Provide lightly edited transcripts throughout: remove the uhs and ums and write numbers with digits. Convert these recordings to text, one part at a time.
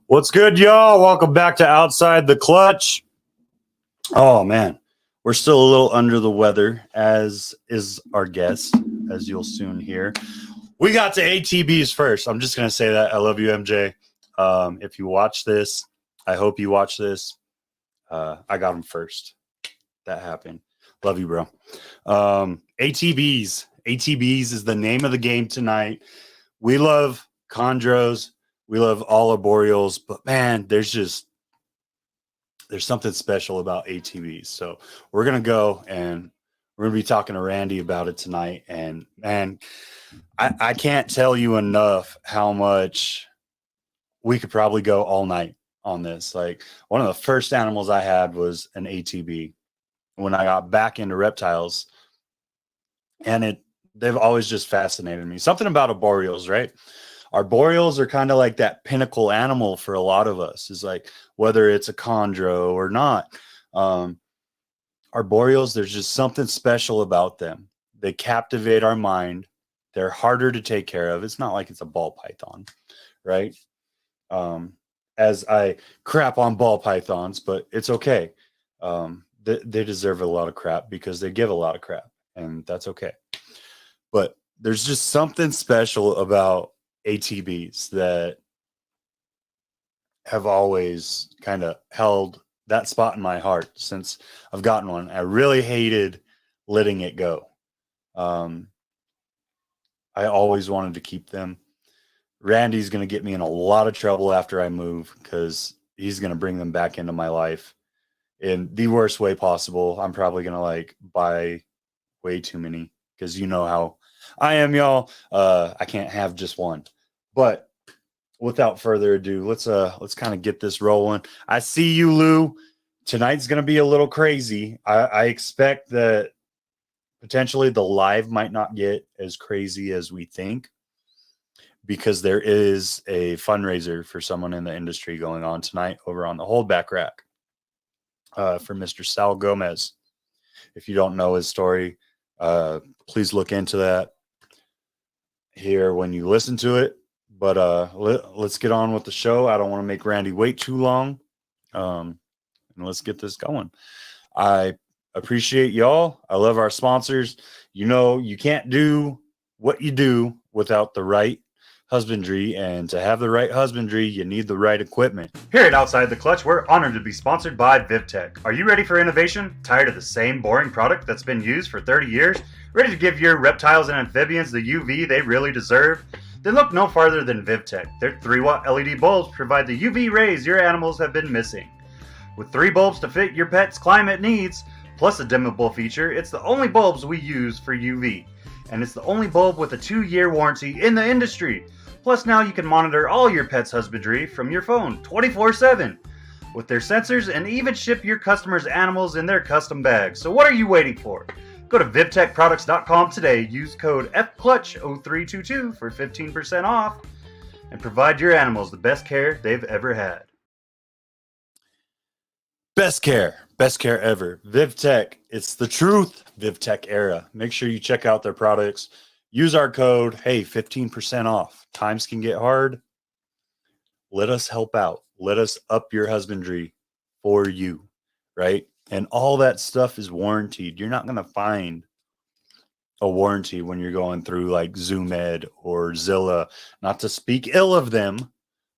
What's good, y'all? Welcome back to Outside the Clutch. Oh, man. We're still a little under the weather, as is our guest, as you'll soon hear. We got to ATBs first. I'm just going to say that. I love you, MJ. If you watch this, I hope you watch this. I got them first. That happened. Love you, bro. ATBs. ATBs is the name of the game tonight. We love chondros. We love all arboreals, but man, there's something special about ATVs. So we're going to go and we're going to be talking to Randy about it tonight. And man, I can't tell you enough how much we could probably go all night on this. Like, one of the first animals I had was an ATB when I got back into reptiles, and they've always just fascinated me. Something about arboreals, right? Arboreals are kind of like that pinnacle animal for a lot of us, is like, whether it's a chondro or not. Arboreals, there's just something special about them. They captivate our mind. They're harder to take care of. It's not like it's a ball python, right? As I crap on ball pythons, but it's okay. They deserve a lot of crap because they give a lot of crap, and that's okay. But there's just something special about ATBs that have always kind of held that spot in my heart since I've gotten one. I really hated letting it go. I always wanted to keep them. Randy's going to get me in a lot of trouble after I move because he's going to bring them back into my life in the worst way possible. I'm probably going to buy way too many because you know how I am, y'all. I can't have just one. But without further ado, let's kind of get this rolling. I see you, Lou. Tonight's going to be a little crazy. I expect that potentially the live might not get as crazy as we think, because there is a fundraiser for someone in the industry going on tonight over on the Holdback Rack for Mr. Sal Gomez. If you don't know his story, please look into that here when you listen to it. But let's get on with the show. I don't want to make Randy wait too long. And let's get this going. I appreciate y'all. I love our sponsors. You know, you can't do what you do without the right husbandry, and to have the right husbandry, you need the right equipment. Here at Outside the Clutch, we're honored to be sponsored by VivTech. Are you ready for innovation? Tired of the same boring product that's been used for 30 years? Ready to give your reptiles and amphibians the UV they really deserve? Then look no farther than VivTech. Their 3-watt LED bulbs provide the UV rays your animals have been missing. With 3 bulbs to fit your pet's climate needs, plus a dimmable feature, it's the only bulbs we use for UV. And it's the only bulb with a 2-year warranty in the industry. Plus now you can monitor all your pet's husbandry from your phone 24/7 with their sensors, and even ship your customers' animals in their custom bags. So what are you waiting for? Go to VivTechProducts.com today, use code FCLUTCH0322 for 15% off, and provide your animals the best care they've ever had. Best care ever. VivTech, it's the truth. VivTech era. Make sure you check out their products. Use our code, 15% off. Times can get hard. Let us help out. Let us up your husbandry for you, right? And all that stuff is warranted. You're not going to find a warranty when you're going through like ZoomEd or Zilla. Not to speak ill of them,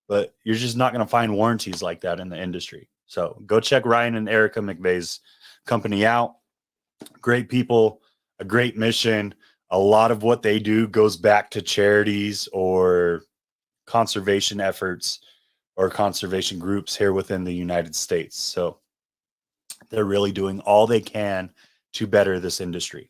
but you're just not going to find warranties like that in the industry. So go check Ryan and Erica McVeigh's company out. Great people, a great mission. A lot of what they do goes back to charities or conservation efforts or conservation groups here within the United States. So they're really doing all they can to better this industry.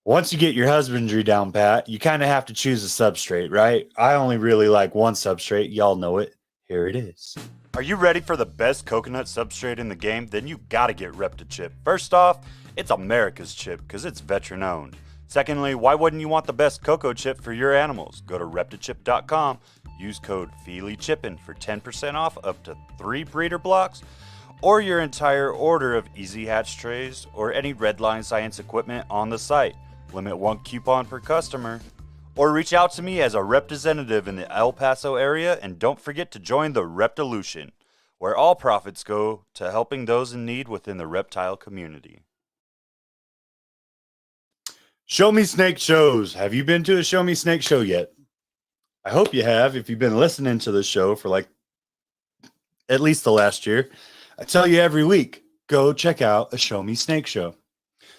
Once you get your husbandry down pat, you kind of have to choose a substrate, right? I only really like one substrate. Y'all know it. Here it is. Are you ready for the best coconut substrate in the game? Then you got to get ReptiChip. First off, it's America's chip because it's veteran owned. Secondly, why wouldn't you want the best cocoa chip for your animals? Go to ReptiChip.com, use code FeelyChippin for 10% off up to 3 breeder blocks, or your entire order of Easy Hatch trays or any Redline Science equipment on the site. Limit 1 coupon per customer. or reach out to me as a representative in the El Paso area, and don't forget to join the Reptolution, where all profits go to helping those in need within the reptile community. Show Me Snake shows. Have you been to a Show Me Snake show yet? I hope you have, if you've been listening to the show for like at least the last year. I tell you every week, go check out a Show Me Snake show.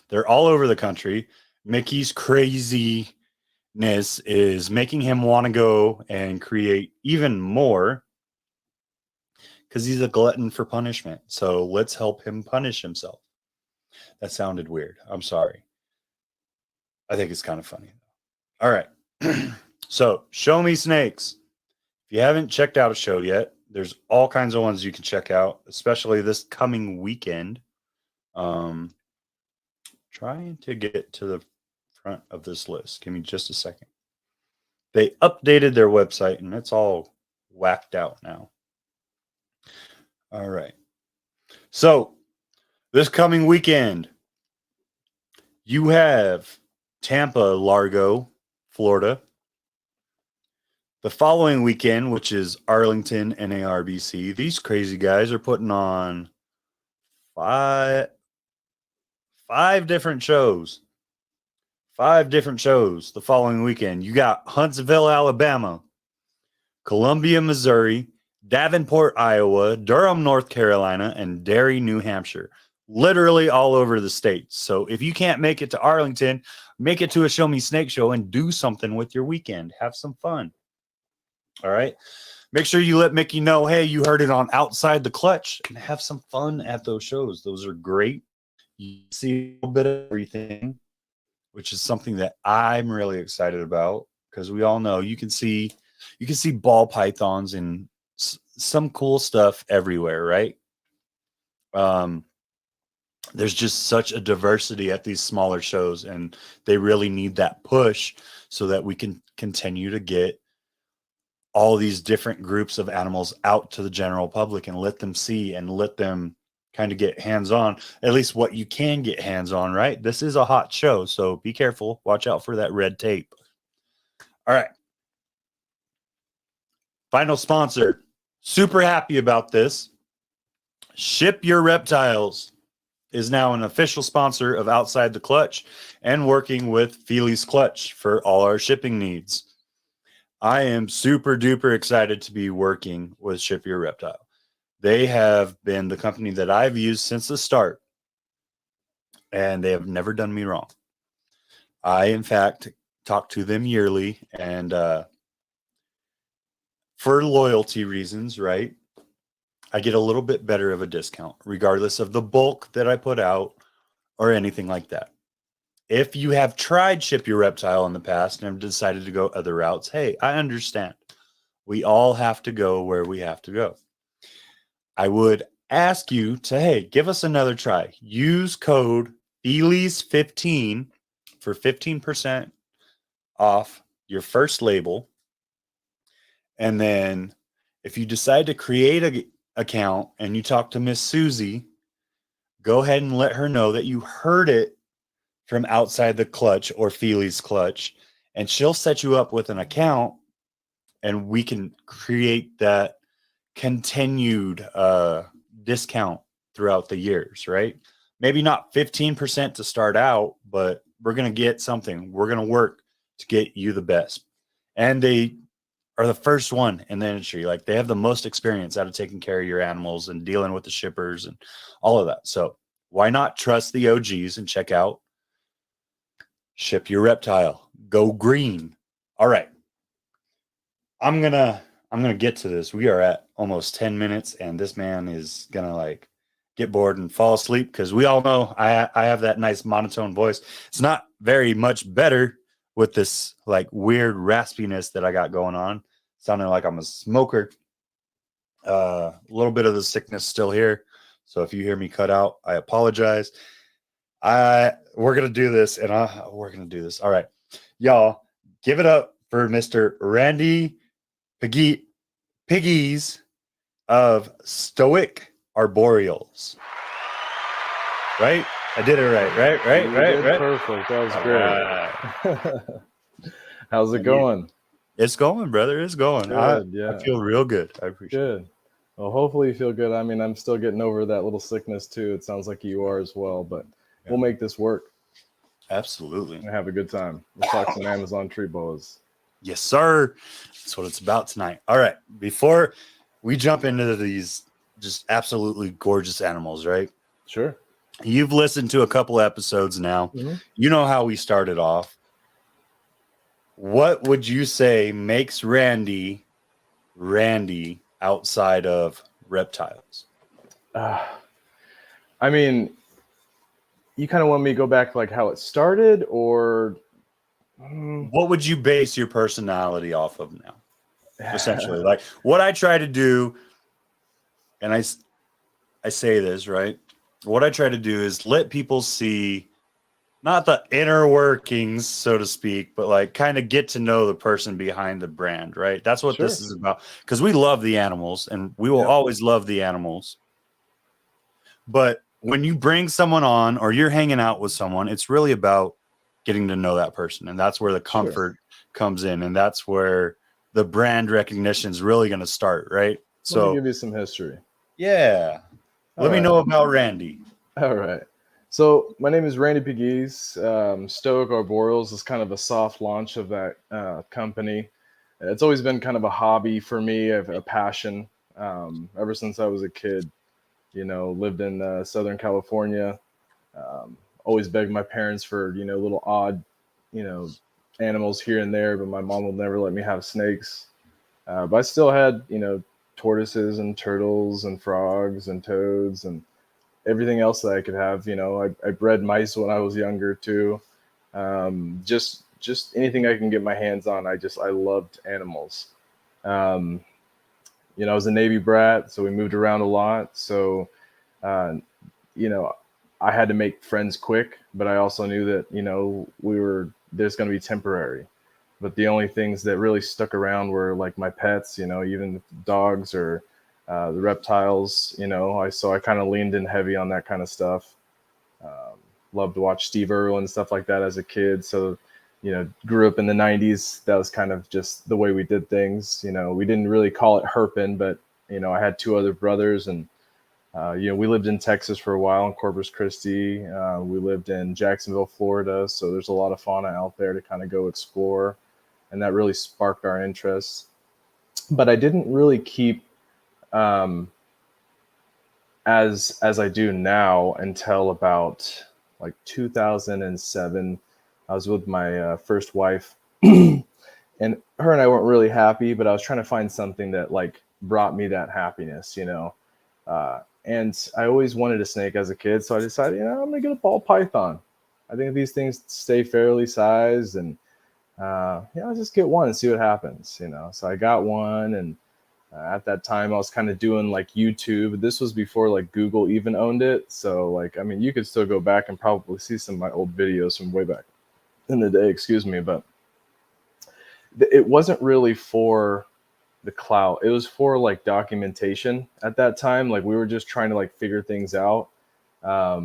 They're all over the country. Mickey's craziness is making him want to go and create even more because he's a glutton for punishment. So let's help him punish himself. That sounded weird. I'm sorry. I think it's kind of funny. All right. So Show Me Snakes. If you haven't checked out a show yet, there's all kinds of ones you can check out, especially this coming weekend. Trying to get to the front of this list. Give me just a second. They updated their website and it's all whacked out now. All right. So this coming weekend, you have Tampa, Largo, Florida. The following weekend, which is Arlington, NARBC, these crazy guys are putting on five different shows. 5 different shows the following weekend. You got Huntsville, Alabama, Columbia, Missouri, Davenport, Iowa, Durham, North Carolina, and Derry, New Hampshire. Literally all over the states. So if you can't make it to Arlington, make it to a Show Me Snake show and do something with your weekend. Have some fun. All right. Make sure you let Mickey know, hey, you heard it on Outside the Clutch, and have some fun at those shows. Those are great. You see a little bit of everything, which is something that I'm really excited about because we all know you can see ball pythons and some cool stuff everywhere, right? There's just such a diversity at these smaller shows, and they really need that push so that we can continue to get all these different groups of animals out to the general public and let them see and let them kind of get hands-on, at least what you can get hands-on, right? This is a hot show, so be careful. Watch out for that red tape. All right. Final sponsor. Super happy about this. Ship Your Reptiles is now an official sponsor of Outside the Clutch and working with Feely's Clutch for all our shipping needs. I am super duper excited to be working with Ship Your Reptile. They have been the company that I've used since the start, and they have never done me wrong. I, in fact, talk to them yearly, and for loyalty reasons, right, I get a little bit better of a discount, regardless of the bulk that I put out or anything like that. If you have tried Ship Your Reptile in the past and have decided to go other routes, hey, I understand. We all have to go where we have to go. I would ask you to, hey, give us another try. Use code FEELIES15 for 15% off your first label. And then if you decide to create an account and you talk to Miss Susie, go ahead and let her know that you heard it from Outside the Clutch or Feely's Clutch, and she'll set you up with an account, and we can create that continued discount throughout the years, right? Maybe not 15% to start out, but we're going to get something. We're going to work to get you the best. And they are the first one in the industry. Like, they have the most experience out of taking care of your animals and dealing with the shippers and all of that. So why not trust the OGs and check out Ship Your Reptile? Go green. All right. I'm gonna get to this. We are at almost 10 minutes, and this man is gonna like get bored and fall asleep because we all know I have that nice monotone voice. It's not very much better with this like weird raspiness that I got going on, sounding like I'm a smoker. A little bit of the sickness still here, so if you hear me cut out, I apologize. We're gonna do this, and we're gonna do this. All right, y'all, give it up for Mr. Randy Pegues of Stoic Arboreals. Right? I did it right. Right. Perfect. That was great. How's it going? It's going, brother. It's going. I Good, yeah, feel real good. I appreciate it. good. Well, hopefully you feel good. I mean, I'm still getting over that little sickness too. It sounds like you are as well, but Yeah. we'll make this work Absolutely. and have a good time. We'll talk some Amazon tree boas. Yes, sir. That's what it's about tonight. All right. Before we jump into these just absolutely gorgeous animals, right? Sure. You've listened to a couple episodes now. Mhm. You know how we started off. What would you say makes Randy outside of reptiles? I mean, you kind of want me to go back to like how it started, or What would you base your personality off of now? Essentially, like what I try to do, and I say this, right? What I try to do is let people see not the inner workings, so to speak, but like kind of get to know the person behind the brand, right? That's what Sure. this is about. Because we love the animals and we will Yep. always love the animals. But when you bring someone on or you're hanging out with someone, it's really about getting to know that person. And that's where the comfort comes in. And that's where the brand recognition is really going to start, right? Let me So, give you some history. yeah. Let me All know about Randy. All right. So my name is Randy Pegues. Stoic Arboreals is kind of a soft launch of that company. It's always been kind of a hobby for me, a passion. Ever since I was a kid, lived in Southern California. Always begged my parents for, little odd, you know, animals here and there, but my mom would never let me have snakes. But I still had, tortoises and turtles and frogs and toads and everything else that I could have. I bred mice when I was younger too. Just anything I can get my hands on. I loved animals. Um, I was a Navy brat, so we moved around a lot. So, uh, you know, I had to make friends quick, but I also knew that there's going to be temporary. But the only things that really stuck around were like my pets, even dogs or the reptiles, I kind of leaned in heavy on that kind of stuff. Loved to watch Steve Irwin and stuff like that as a kid. So, grew up in the 90s. That was kind of just the way we did things. We didn't really call it herping, but, I had two other brothers and, we lived in Texas for a while in Corpus Christi. We lived in Jacksonville, Florida. So there's a lot of fauna out there to kind of go explore. And that really sparked our interest. But I didn't really keep um, as I do now until about like 2007. I was with my first wife, and her and I weren't really happy, but I was trying to find something that like brought me that happiness, and I always wanted a snake as a kid, so I decided, I'm gonna get a ball python. I think these things stay fairly sized, and I'll just get one and see what happens, So I got one, and at that time I was kind of doing like YouTube. This was before like Google even owned it, so like, I mean, you could still go back and probably see some of my old videos from way back in the day, excuse me, but it wasn't really for the clout. It was for like documentation at that time. Like we were just trying to like figure things out. I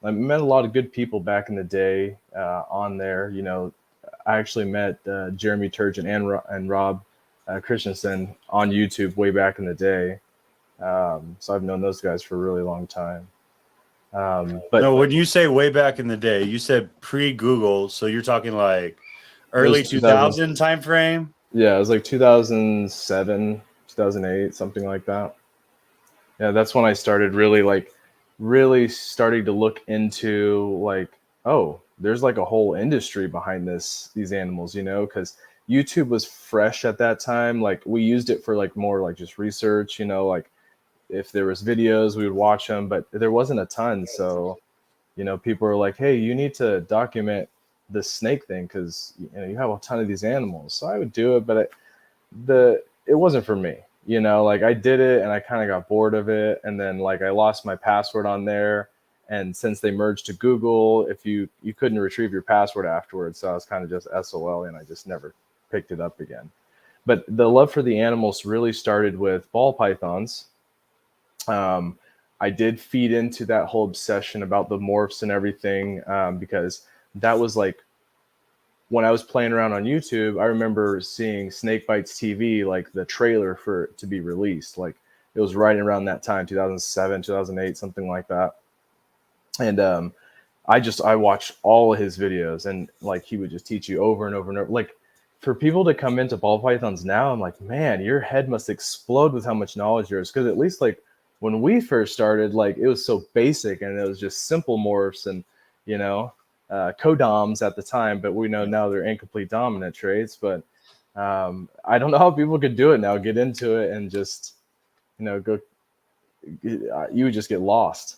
met a lot of good people back in the day on there. I actually met Jeremy Turgeon and Rob Christensen on YouTube way back in the day. So I've known those guys for a really long time. But No, when you say way back in the day, you said pre-Google, so you're talking like early 2000 time frame? Yeah, it was like 2007, 2008, something like that. Yeah, that's when I started really starting to look into like, oh, there's like a whole industry behind these animals, because YouTube was fresh at that time. Like we used it for like more like just research, like if there was videos, we would watch them, but there wasn't a ton. So, people were like, hey, you need to document the snake thing because you have a ton of these animals. So I would do it, but it wasn't for me. Like I did it and I kind of got bored of it, and then like I lost my password on there, and since they merged to Google, if you couldn't retrieve your password afterwards, so I was kind of just SOL, and I just never picked it up again. But the love for the animals really started with ball pythons. I did feed into that whole obsession about the morphs and everything, because that was like when I was playing around on YouTube, I remember seeing Snake Bites TV, like the trailer for it to be released. Like it was right around that time, 2007, 2008, something like that. And I watched all of his videos, and like he would just teach you over and over and over. Like for people to come into ball pythons now, I'm like, man, your head must explode with how much knowledge there is. Because at least like when we first started, like it was so basic and it was just simple morphs and codoms at the time. But we know now they're incomplete dominant traits. But I don't know how people could do it now, get into it and just go. You would just get lost.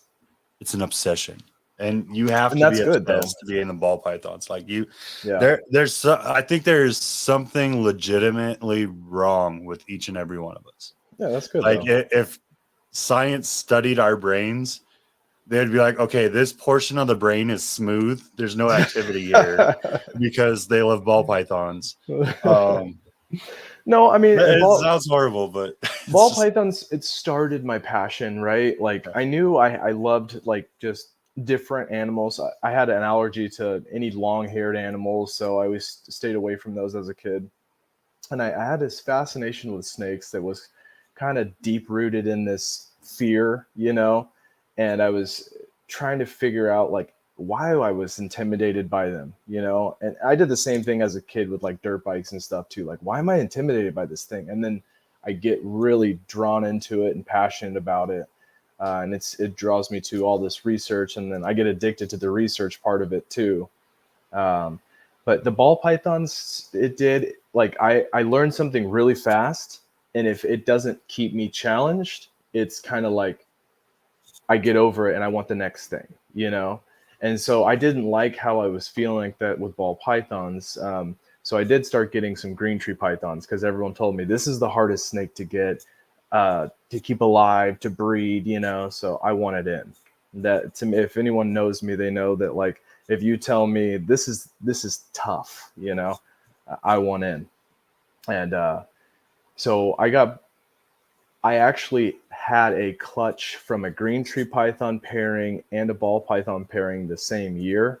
It's an obsession. And you have And to that's be good, though. obsessed to be in the ball pythons. Like Yeah. I think there's something legitimately wrong with each and every one of us. Yeah, that's good. Like though. if science studied our brains, they'd be like, okay, this portion of the brain is smooth. There's no activity here because they love ball pythons. No, I mean, It sounds horrible, but ball pythons, it started my passion, right? Like I knew I loved like just different animals. I had an allergy to any long-haired animals, so I always stayed away from those as a kid. And I had this fascination with snakes that was kind of deep-rooted in this fear, and I was trying to figure out like why I was intimidated by them, and I did the same thing as a kid with like dirt bikes and stuff too. Like, why am I intimidated by this thing? And then I get really drawn into it and passionate about it. And it draws me to all this research, and then I get addicted to the research part of it too. But the ball pythons, it did like I learned something really fast, and if it doesn't keep me challenged, it's kind of like I get over it and I want the next thing, And so I didn't like how I was feeling like that with ball pythons. So I did start getting some green tree pythons because everyone told me this is the hardest snake to get, to keep alive, to breed, So I wanted in. That to me, if anyone knows me, they know that like if you tell me this is tough, I want in. And so I actually had a clutch from a green tree python pairing and a ball python pairing the same year.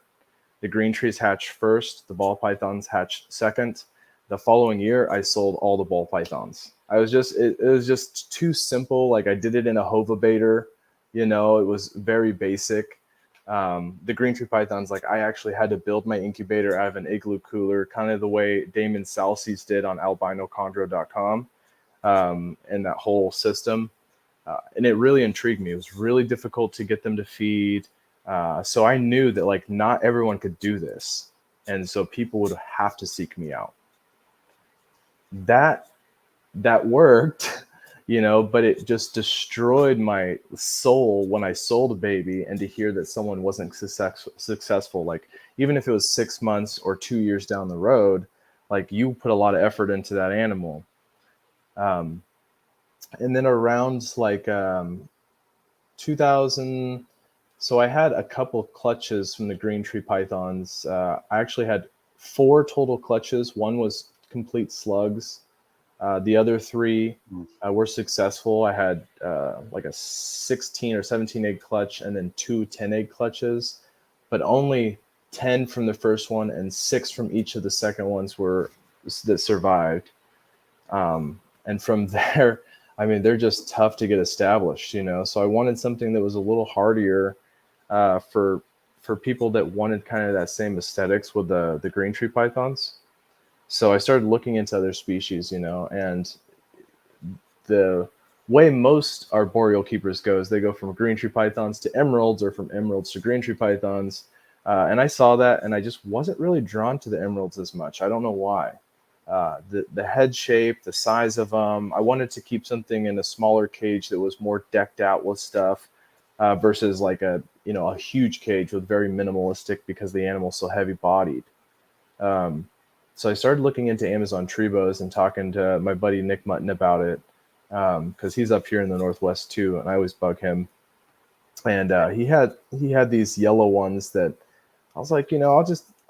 The green trees hatched first, the ball pythons hatched second. The following year, I sold all the ball pythons. It was just too simple. Like I did it in a Hova baiter, it was very basic. The green tree pythons, like I actually had to build my incubator out of an igloo cooler, kind of the way Damon Salces did on albinochondro.com. And that whole system. And it really intrigued me. It was really difficult to get them to feed. So I knew that like not everyone could do this. And so people would have to seek me out. That worked, but it just destroyed my soul when I sold a baby, and to hear that someone wasn't successful, like even if it was 6 months or 2 years down the road, like you put a lot of effort into that animal. And then around like 2000, so I had a couple of clutches from the green tree pythons. I actually had 4 total clutches. One was complete slugs. The other 3 were successful. I had like a 16 or 17 egg clutch, and then 2 10-egg clutches, but only 10 from the first one and 6 from each of the second ones that survived. And from there, I mean, they're just tough to get established, So I wanted something that was a little hardier for people that wanted kind of that same aesthetics with the green tree pythons. So I started looking into other species, and the way most arboreal keepers go is they go from green tree pythons to emeralds, or from emeralds to green tree pythons. And I saw that, and I just wasn't really drawn to the emeralds as much. I don't know why. The head shape, the size of them. I wanted to keep something in a smaller cage that was more decked out with stuff, versus like a huge cage with very minimalistic, because the animal's so heavy bodied. So I started looking into Amazon tree bows and talking to my buddy Nick Mutton about it, because he's up here in the Northwest too, and I always bug him. And he had these yellow ones that I was like, I'll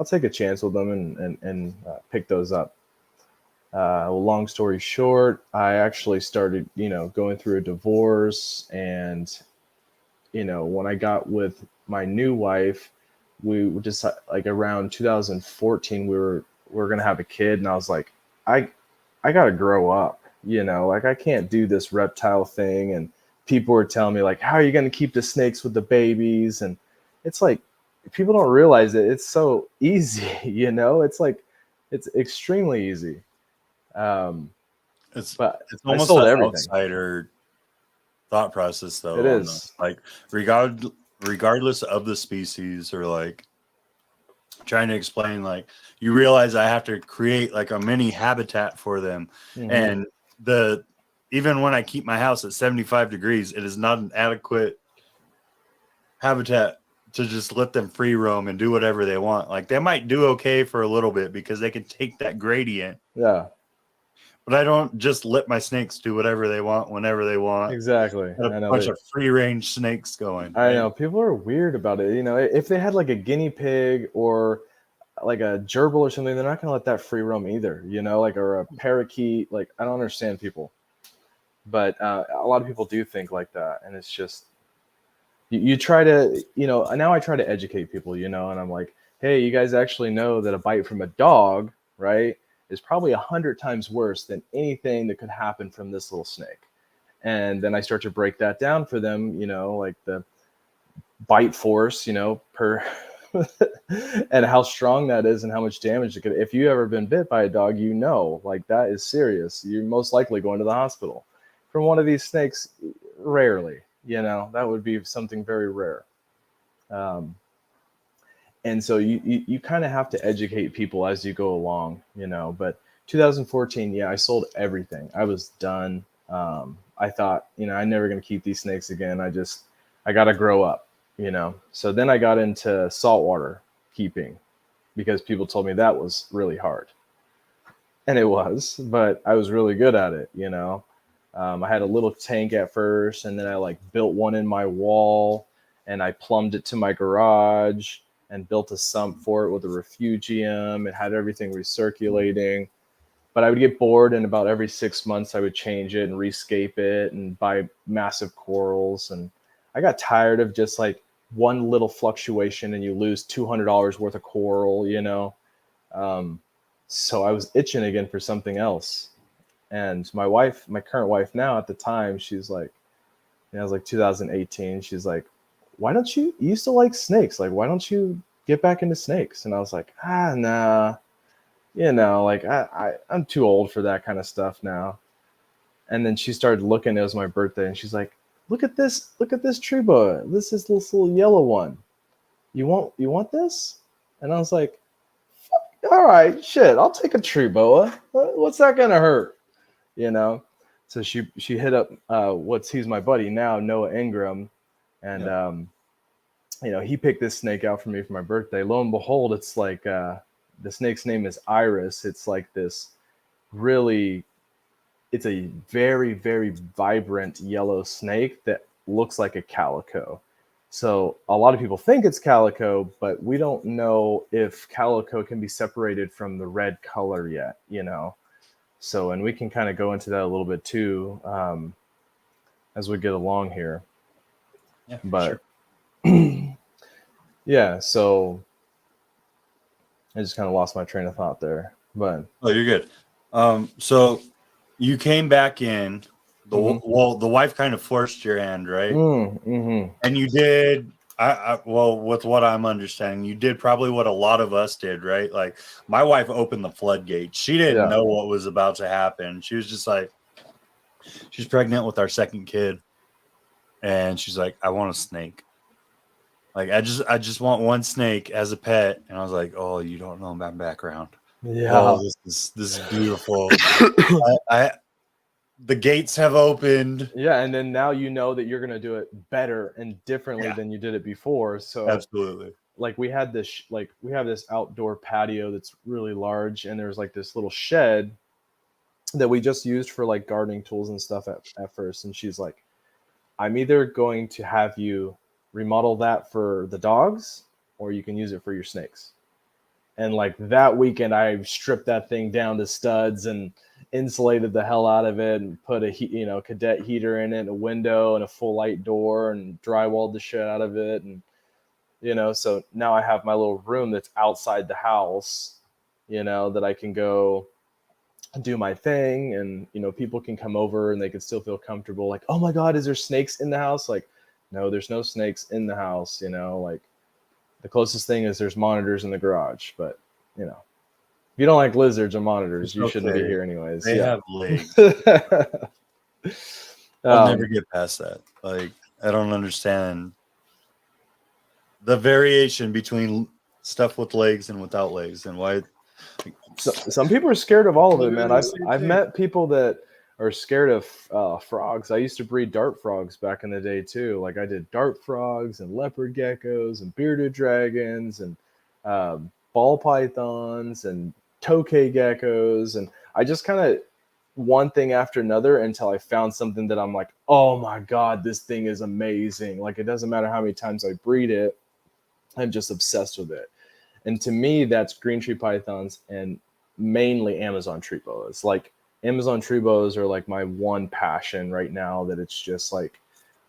take a chance with them and pick those up. Long story short, I actually started, going through a divorce, and, when I got with my new wife, we were just like around 2014, we were we're gonna have a kid, and I was like, I gotta grow up, you know, like I can't do this reptile thing. And people were telling me like, how are you gonna keep the snakes with the babies? And it's like people don't realize it. It's so easy, you know. It's like it's extremely easy. Um, It's but it's I almost sold that everything. outsider thought process It though on the is. like regardless of the species or like trying to explain like you realize I have to create like a mini habitat for them. Mm-hmm. And the even when I keep my house at 75 degrees, it is not an adequate habitat to just let them free roam and do whatever they want. Like they might do okay for a little bit because they can take that gradient, Yeah, but I don't just let my snakes do whatever they want whenever they want. exactly. Got a I know bunch of free range snakes going, I right? know people are weird about it. You know, if they had like a guinea pig or like a gerbil or something, they're not gonna let that free roam either. You know, like or a parakeet. Like I don't understand people, but a lot of people do think like that, and it's just you try to, you know. Now I try to educate people, you know, and I'm like, hey, you guys actually know that a bite from a dog, right, is probably 100 times worse than anything that could happen from this little snake. And then I start to break that down for them, you know, like the bite force, you know, per and how strong that is and how much damage it could. If you ever been bit by a dog, you know, like that is serious. You're most likely going to the hospital from one of these snakes. Rarely, you know, that would be something very rare. Um, and so you kind of have to educate people as you go along, you know. But 2014, yeah, I sold everything. I was done. I thought, you know, I'm never going to keep these snakes again. I got to grow up, you know. So then I got into saltwater keeping because people told me that was really hard. And it was, but I was really good at it, you know. I had a little tank at first, and then I like built one in my wall, and I plumbed it to my garage and built a sump for it with a refugium. It had everything recirculating. But I would get bored, and about every 6 months, I would change it and rescape it and buy massive corals. And I got tired of just like one little fluctuation, and you lose $200 worth of coral, you know. Um, so I was itching again for something else. And my wife, my current wife now at the time, she's like, you know, it was like 2018. She's like, why don't you used to like snakes? Like, why don't you get back into snakes? And I was like, nah, you know, like I'm too old for that kind of stuff now. And then she started looking, it was my birthday, and she's like, look at this tree boa. This is this little yellow one. You want this? And I was like, all right, shit, I'll take a tree boa. What's that gonna hurt? You know? So she hit up he's my buddy now, Noah Ingram, and Yeah. you know, he picked this snake out for me for my birthday. Lo and behold, it's like the snake's name is Iris. It's like this really, it's a very, very vibrant yellow snake that looks like a calico. So a lot of people think it's calico, but we don't know if calico can be separated from the red color yet, you know. So, and we can kind of go into that a little bit too as we get along here. Yeah, for But sure. yeah, so I just kind of lost my train of thought there. But Oh, you're good. So you came back in. The wife kind of forced your hand, right? mm-hmm. And you did. Well, with what I'm understanding, you did probably what a lot of us did, right? Like my wife opened the floodgates. She didn't Yeah, know what was about to happen. She was just like, she's pregnant with our second kid, and she's like, I want a snake. Like I just want one snake as a pet. And I was like, oh, you don't know my background. yeah. Oh, this is beautiful. I the gates have opened. Yeah, and then now you know that you're gonna do it better and differently Yeah, than you did it before. So absolutely. like we had this like we have this outdoor patio that's really large, and there's like this little shed that we just used for like gardening tools and stuff at first. And she's like, I'm either going to have you remodel that for the dogs or you can use it for your snakes. And like that weekend, I stripped that thing down to studs and insulated the hell out of it and put a you know, cadet heater in it, a window and a full light door, and drywalled the shit out of it. And you know, so now I have my little room that's outside the house, that I can go do my thing, and people can come over and they can still feel comfortable, like, oh my god, is there snakes in the house? Like, no, there's no snakes in the house. Like, the closest thing is there's monitors in the garage, but if you don't like lizards or monitors, It's you shouldn't be okay. here anyways. They Yeah. have legs. I'll um, never get past that. Like, I don't understand the variation between stuff with legs and without legs, and why. some people are scared of all of it, man. Literally the same I've thing. met people that are scared of frogs. I used to breed dart frogs back in the day too. Like, I did dart frogs and leopard geckos and bearded dragons and ball pythons and tokay geckos, and I just kind of one thing after another until I found something that I'm like, oh my god, this thing is amazing. Like, it doesn't matter how many times I breed it, I'm just obsessed with it. And to me, that's green tree pythons and mainly Amazon tree boas. Like, Amazon tree boas are like my one passion right now, that it's just like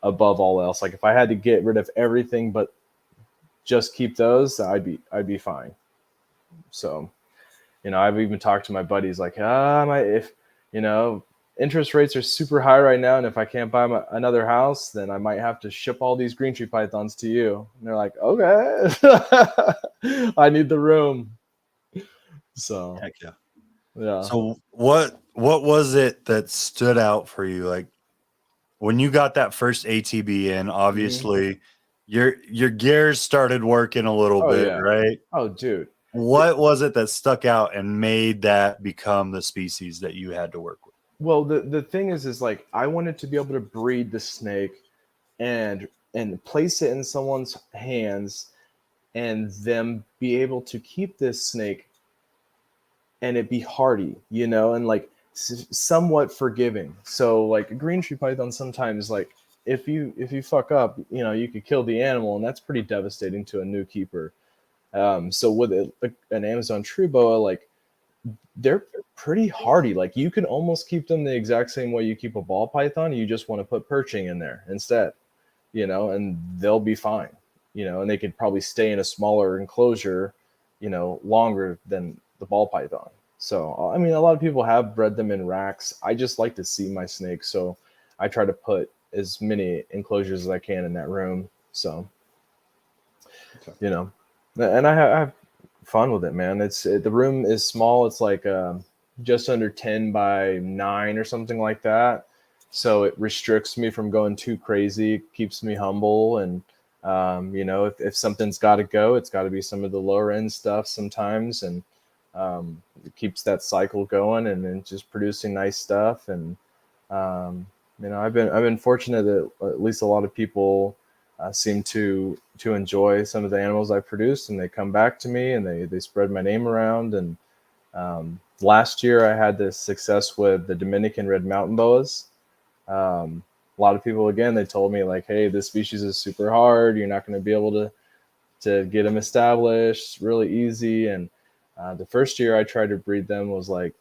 above all else. Like, if I had to get rid of everything but just keep those, I'd be fine. So, I've even talked to my buddies like, if interest rates are super high right now, and if I can't buy another house, then I might have to ship all these green tree pythons to you. And they're like, okay. I need the room. So Heck yeah. yeah. So what was it that stood out for you? Like, when you got that first ATB in, obviously your gears started working a little Oh bit, yeah. right? Oh dude. What was it that stuck out and made that become the species that you had to work with? Well, the thing is like, I wanted to be able to breed the snake and place it in someone's hands, and them be able to keep this snake and it be hardy, and like somewhat forgiving. So like a green tree python, sometimes like if you fuck up, you could kill the animal, and that's pretty devastating to a new keeper. So with an Amazon tree boa, like, they're pretty hardy. Like, you can almost keep them the exact same way you keep a ball python. You just want to put perching in there instead, and they'll be fine, and they could probably stay in a smaller enclosure, longer than the ball python. So, I mean, a lot of people have bred them in racks. I just like to see my snakes, so I try to put as many enclosures as I can in that room. So, and I have fun with it, man. The room is small. It's like just under 10 by 9 or something like that. So it restricts me from going too crazy. It keeps me humble. And, if something's got to go, it's got to be some of the lower end stuff sometimes. And it keeps that cycle going, and then just producing nice stuff. And, I've been fortunate that at least a lot of people seem to enjoy some of the animals I produced, and they come back to me, and they spread my name around. And last year I had this success with the Dominican red mountain boas. A lot of people, again, they told me like, hey, this species is super hard. You're not going to be able to get them established. It's really easy. And the first year I tried to breed them was like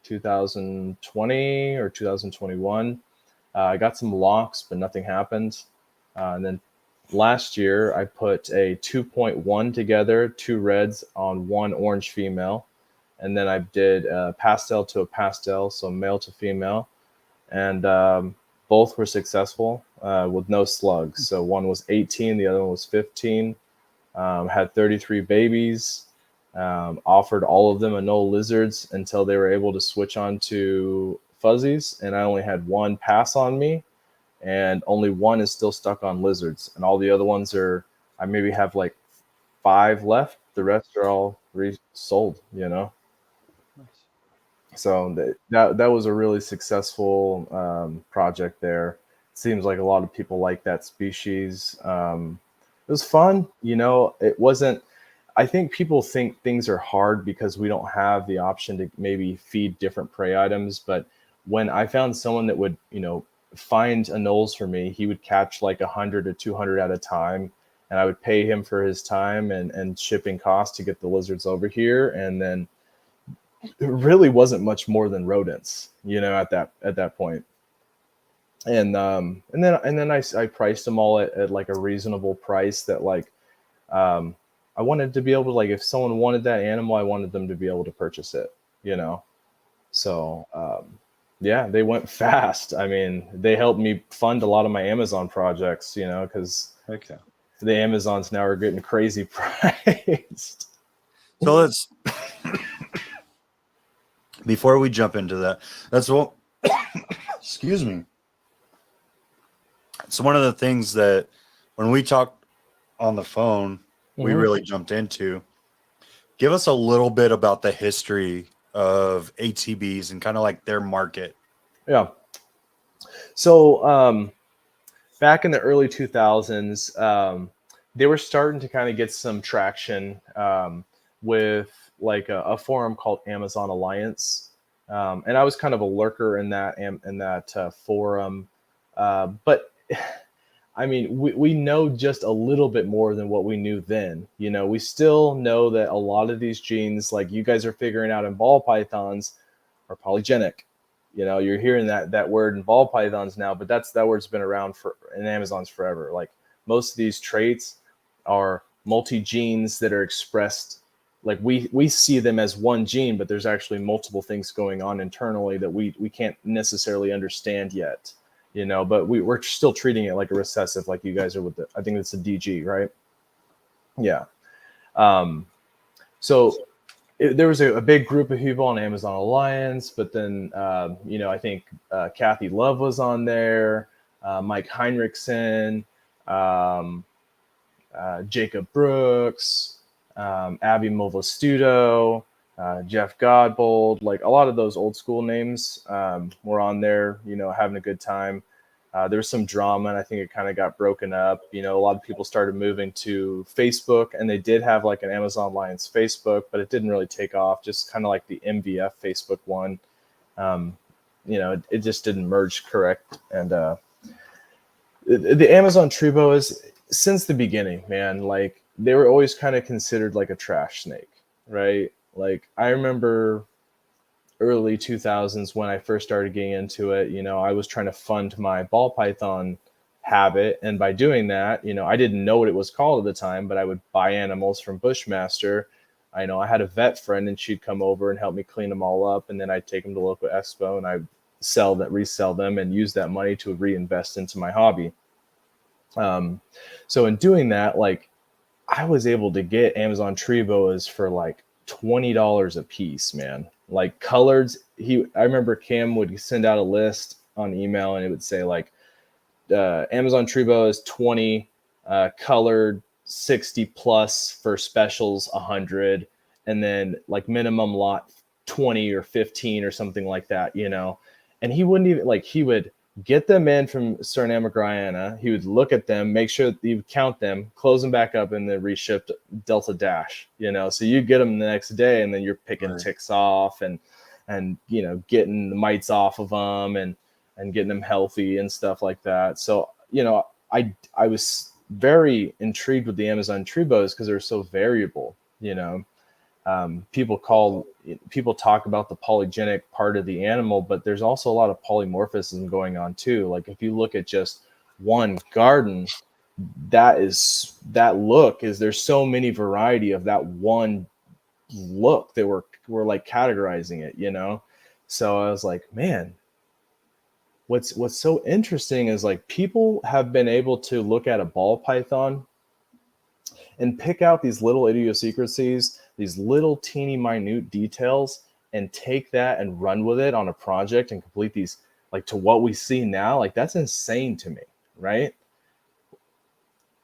2020 or 2021. I got some locks, but nothing happened. And then last year I put a 2.1 together, 2 reds on 1 orange female. And then I did a pastel to a pastel, so male to female. And both were successful with no slugs. So one was 18, the other one was 15. Had 33 babies. Offered all of them a no lizards until they were able to switch on to fuzzies. And I only had 1 pass on me, and only 1 is still stuck on lizards. And all the other ones I maybe have like 5 left. The rest are all resold, So that was a really successful project there. Seems like a lot of people like that species. It was fun. It wasn't, I think people think things are hard because we don't have the option to maybe feed different prey items. But when I found someone that would, find anoles for me, he would catch like 100 or 200 at a time. And I would pay him for his time and shipping costs to get the lizards over here. And then it really wasn't much more than rodents, at that point. And then I priced them all at like a reasonable price that, like, I I wanted to be able to, like, if someone wanted that animal, I wanted them to be able to purchase it, you know? So, yeah, they went fast. I mean, they helped me fund a lot of my Amazon projects, you know, because Okay. the Amazons now are getting crazy priced. So let's, before we jump into that, that's what, excuse me. It's one of the things that when we talked on the phone, we Mhm. really jumped into. Give us a little bit about the history of ATBs and kind of like their market. Yeah. So, back in the early 2000s, they were starting to kind of get some traction with like a forum called Amazon Alliance, and I was kind of a lurker in that forum. But I mean, we know just a little bit more than what we knew then. You know, we still know that a lot of these genes, like you guys are figuring out in ball pythons, are polygenic. You know, you're hearing that word in ball pythons now, but that word's been around for in Amazons forever. Like most of these traits are multi genes that are expressed. Like we see them as one gene, but there's actually multiple things going on internally that we can't necessarily understand yet. You know, but we're still treating it like a recessive, like you guys are with I think it's a DG, right? Yeah. Um, so there was a big group of people on Amazon Alliance, but then you know, I think Kathy Love was on there, Mike Heinrichsen, um, Jacob Brooks, Abby Movostudo, Jeff Godbold, like a lot of those old school names were on there, you know, having a good time. There was some drama, and I think it kind of got broken up. You know, a lot of people started moving to Facebook, and they did have like an Amazon Alliance Facebook, but it didn't really take off. Just kind of like the MVF Facebook one. You know, it just didn't merge correct. And the Amazon tree boas, since the beginning, man, like they were always kind of considered like a trash snake, right? Like I remember early 2000s when I first started getting into it, you know, I was trying to fund my ball python habit. And by doing that, you know, I didn't know what it was called at the time, but I would buy animals from Bushmaster. I know I had a vet friend and she'd come over and help me clean them all up. And then I'd take them to local expo and I'd resell them and use that money to reinvest into my hobby. So in doing that, like I was able to get Amazon tree boas for like $20 a piece, man. Like coloreds, I remember Cam would send out a list on email and it would say like Amazon tree boas 20, colored 60 plus for specials 100, and then like minimum lot 20 or 15 or something like that, you know. And he wouldn't even like he would get them in from Suriname, Guyana. He would look at them, make sure that he would count them, close them back up, and then reshipped Delta Dash. You know, so you get them the next day, and then you're picking ticks off and you know getting the mites off of them and getting them healthy and stuff like that. So you know, I was very intrigued with the Amazon tree boas because they're so variable. You know, people talk about the polygenic part of the animal, but there's also a lot of polymorphism going on too. Like if you look at just one garden, that look is there's so many variety of that one look that we're like categorizing it, you know. So I was like, man, what's so interesting is like people have been able to look at a ball python and pick out these little idiosyncrasies, these little teeny minute details, and take that and run with it on a project and complete these like to what we see now. Like that's insane to me, right?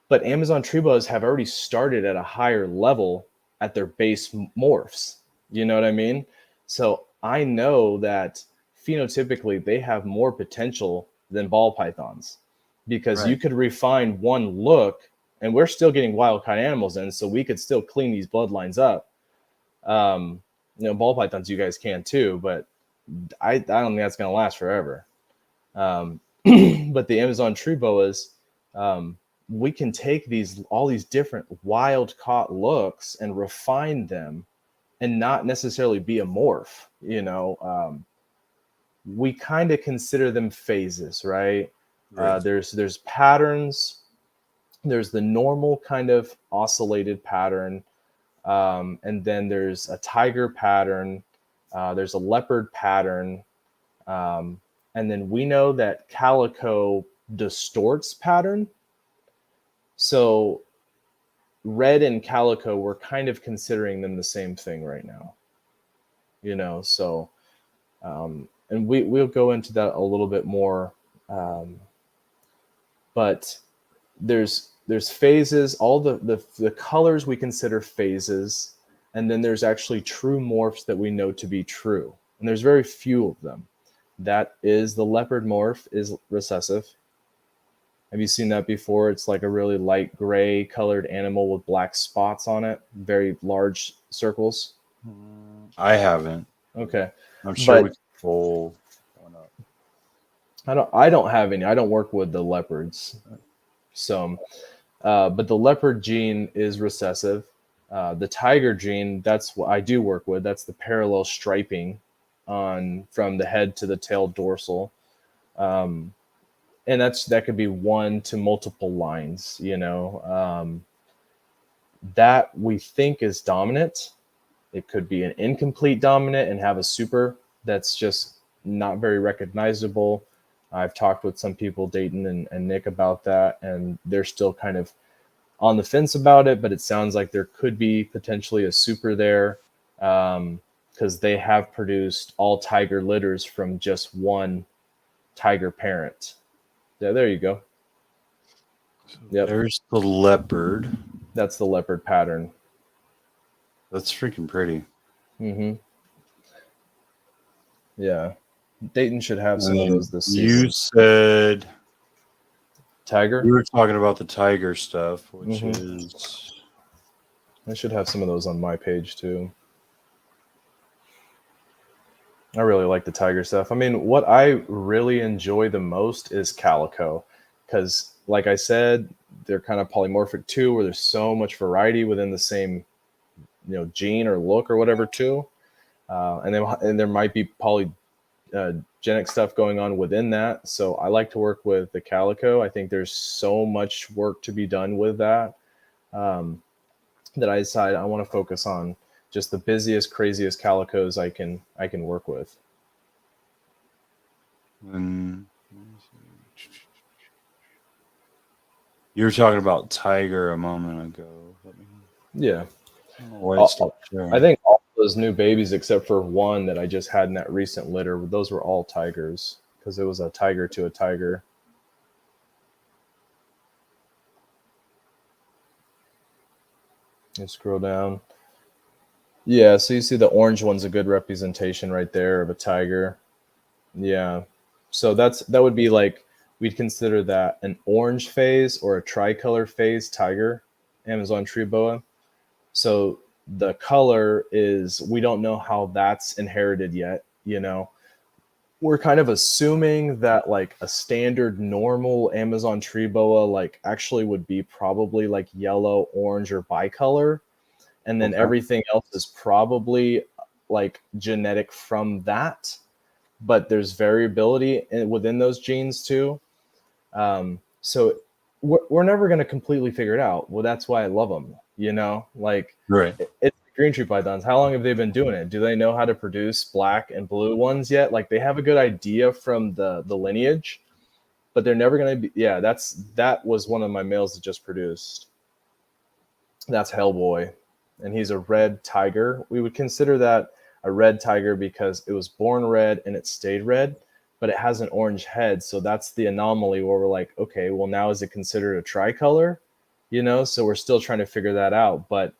But Amazon tree boas have already started at a higher level at their base morphs. You know what I mean? So I know that phenotypically they have more potential than ball pythons because you could refine one look, and we're still getting wild caught animals in, so we could still clean these bloodlines up. You know, ball pythons you guys can too, but I don't think that's going to last forever. But the Amazon tree boas, we can take all these different wild caught looks and refine them and not necessarily be a morph. You know, we kind of consider them phases, right? There's patterns, There's the normal kind of oscillated pattern, and then there's a tiger pattern. There's a leopard pattern, and then we know that calico distorts pattern. So red and calico, we're kind of considering them the same thing right now, so and we'll go into that a little bit more, but there's phases. All the colors we consider phases, and then there's actually true morphs that we know to be true, and there's very few of them. That is, the leopard morph is recessive. Have you seen that before? It's like a really light gray colored animal with black spots on it, very large circles. I haven't. Okay. I'm sure But we can pull one up. I don't have any. I don't work with the leopards. So, but the leopard gene is recessive. The tiger gene, that's what I do work with. That's the parallel striping from the head to the tail dorsal. And that could be one to multiple lines, that we think is dominant. It could be an incomplete dominant and have a super that's just not very recognizable. I've talked with some people, Dayton and Nick, about that, and they're still kind of on the fence about it, but it sounds like there could be potentially a super there, because they have produced all tiger litters from just one tiger parent. Yeah, there you go. Yep. There's the leopard. That's the leopard pattern. That's freaking pretty. Mm-hmm. Yeah. Dayton should have some of those this season. You said tiger? We were talking about the tiger stuff, which is... I should have some of those on my page too. I really like the tiger stuff. I mean, what I really enjoy the most is calico, because like I said, they're kind of polymorphic too, where there's so much variety within the same, gene or look or whatever too. And there might be polygenic stuff going on within that. So I like to work with the calico. I think there's so much work to be done with that, that I decided I want to focus on just the busiest, craziest calicos I can work with. You were talking about tiger a moment ago. Yeah. I think all those new babies, except for one that I just had in that recent litter, those were all tigers, because it was a tiger to a tiger. You scroll down. Yeah, so you see the orange one's a good representation right there of a tiger. Yeah. So that would be like, we'd consider that an orange phase or a tricolor phase tiger, Amazon tree boa. So the color is, we don't know how that's inherited yet, We're kind of assuming that like a standard normal Amazon tree boa like actually would be probably like yellow, orange, or bicolor. And then everything else is probably like genetic from that. But there's variability within those genes too. So we're never going to completely figure it out. Well, that's why I love them, like right. It's green tree pythons. How long have they been doing it? Do they know how to produce black and blue ones yet? Like they have a good idea from the lineage, but they're never going to be. Yeah, that was one of my males that just produced. That's Hellboy, and he's a red tiger. We would consider that a red tiger because it was born red and it stayed red, but it has an orange head. So that's the anomaly where we're like, okay, well, now is it considered a tricolor? So we're still trying to figure that out. But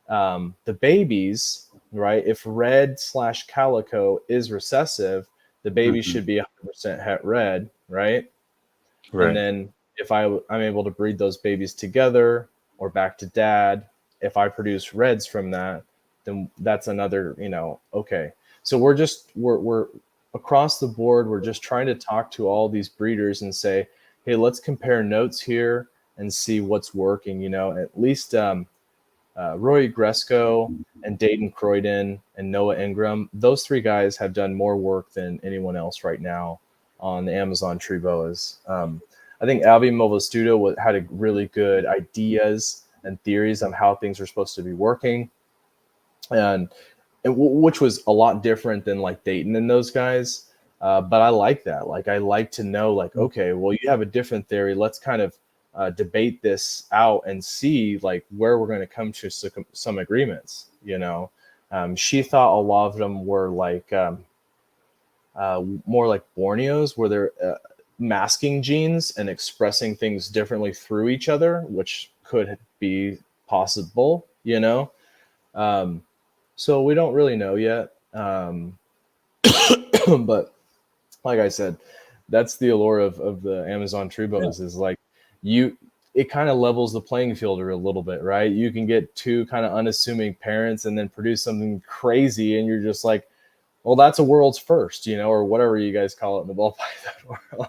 the babies, right? If red/calico is recessive, the baby should be 100% het red, right? And then if I'm able to breed those babies together or back to dad, if I produce reds from that, then that's another, okay. So we're across the board. We're just trying to talk to all these breeders and say, hey, let's compare notes here and see what's working. At least Roy Gresco and Dayton Croydon and Noah Ingram, those three guys have done more work than anyone else right now on the Amazon tree boas. I think Abby Mobile Studio had a really good ideas and theories on how things are supposed to be working, and which was a lot different than like Dayton and those guys. But I like that. Like, I like to know, like, okay, well, you have a different theory. Let's kind of debate this out and see like where we're going to come to some agreements. You know, she thought a lot of them were like more like Borneos, where they're masking genes and expressing things differently through each other, which could be possible. You know. So we don't really know yet. But like I said, that's the allure of the Amazon tree boas, is like it kind of levels the playing field a little bit, right? You can get two kind of unassuming parents and then produce something crazy, and you're just like, well, that's a world's first, you know, or whatever you guys call it in the ball python world.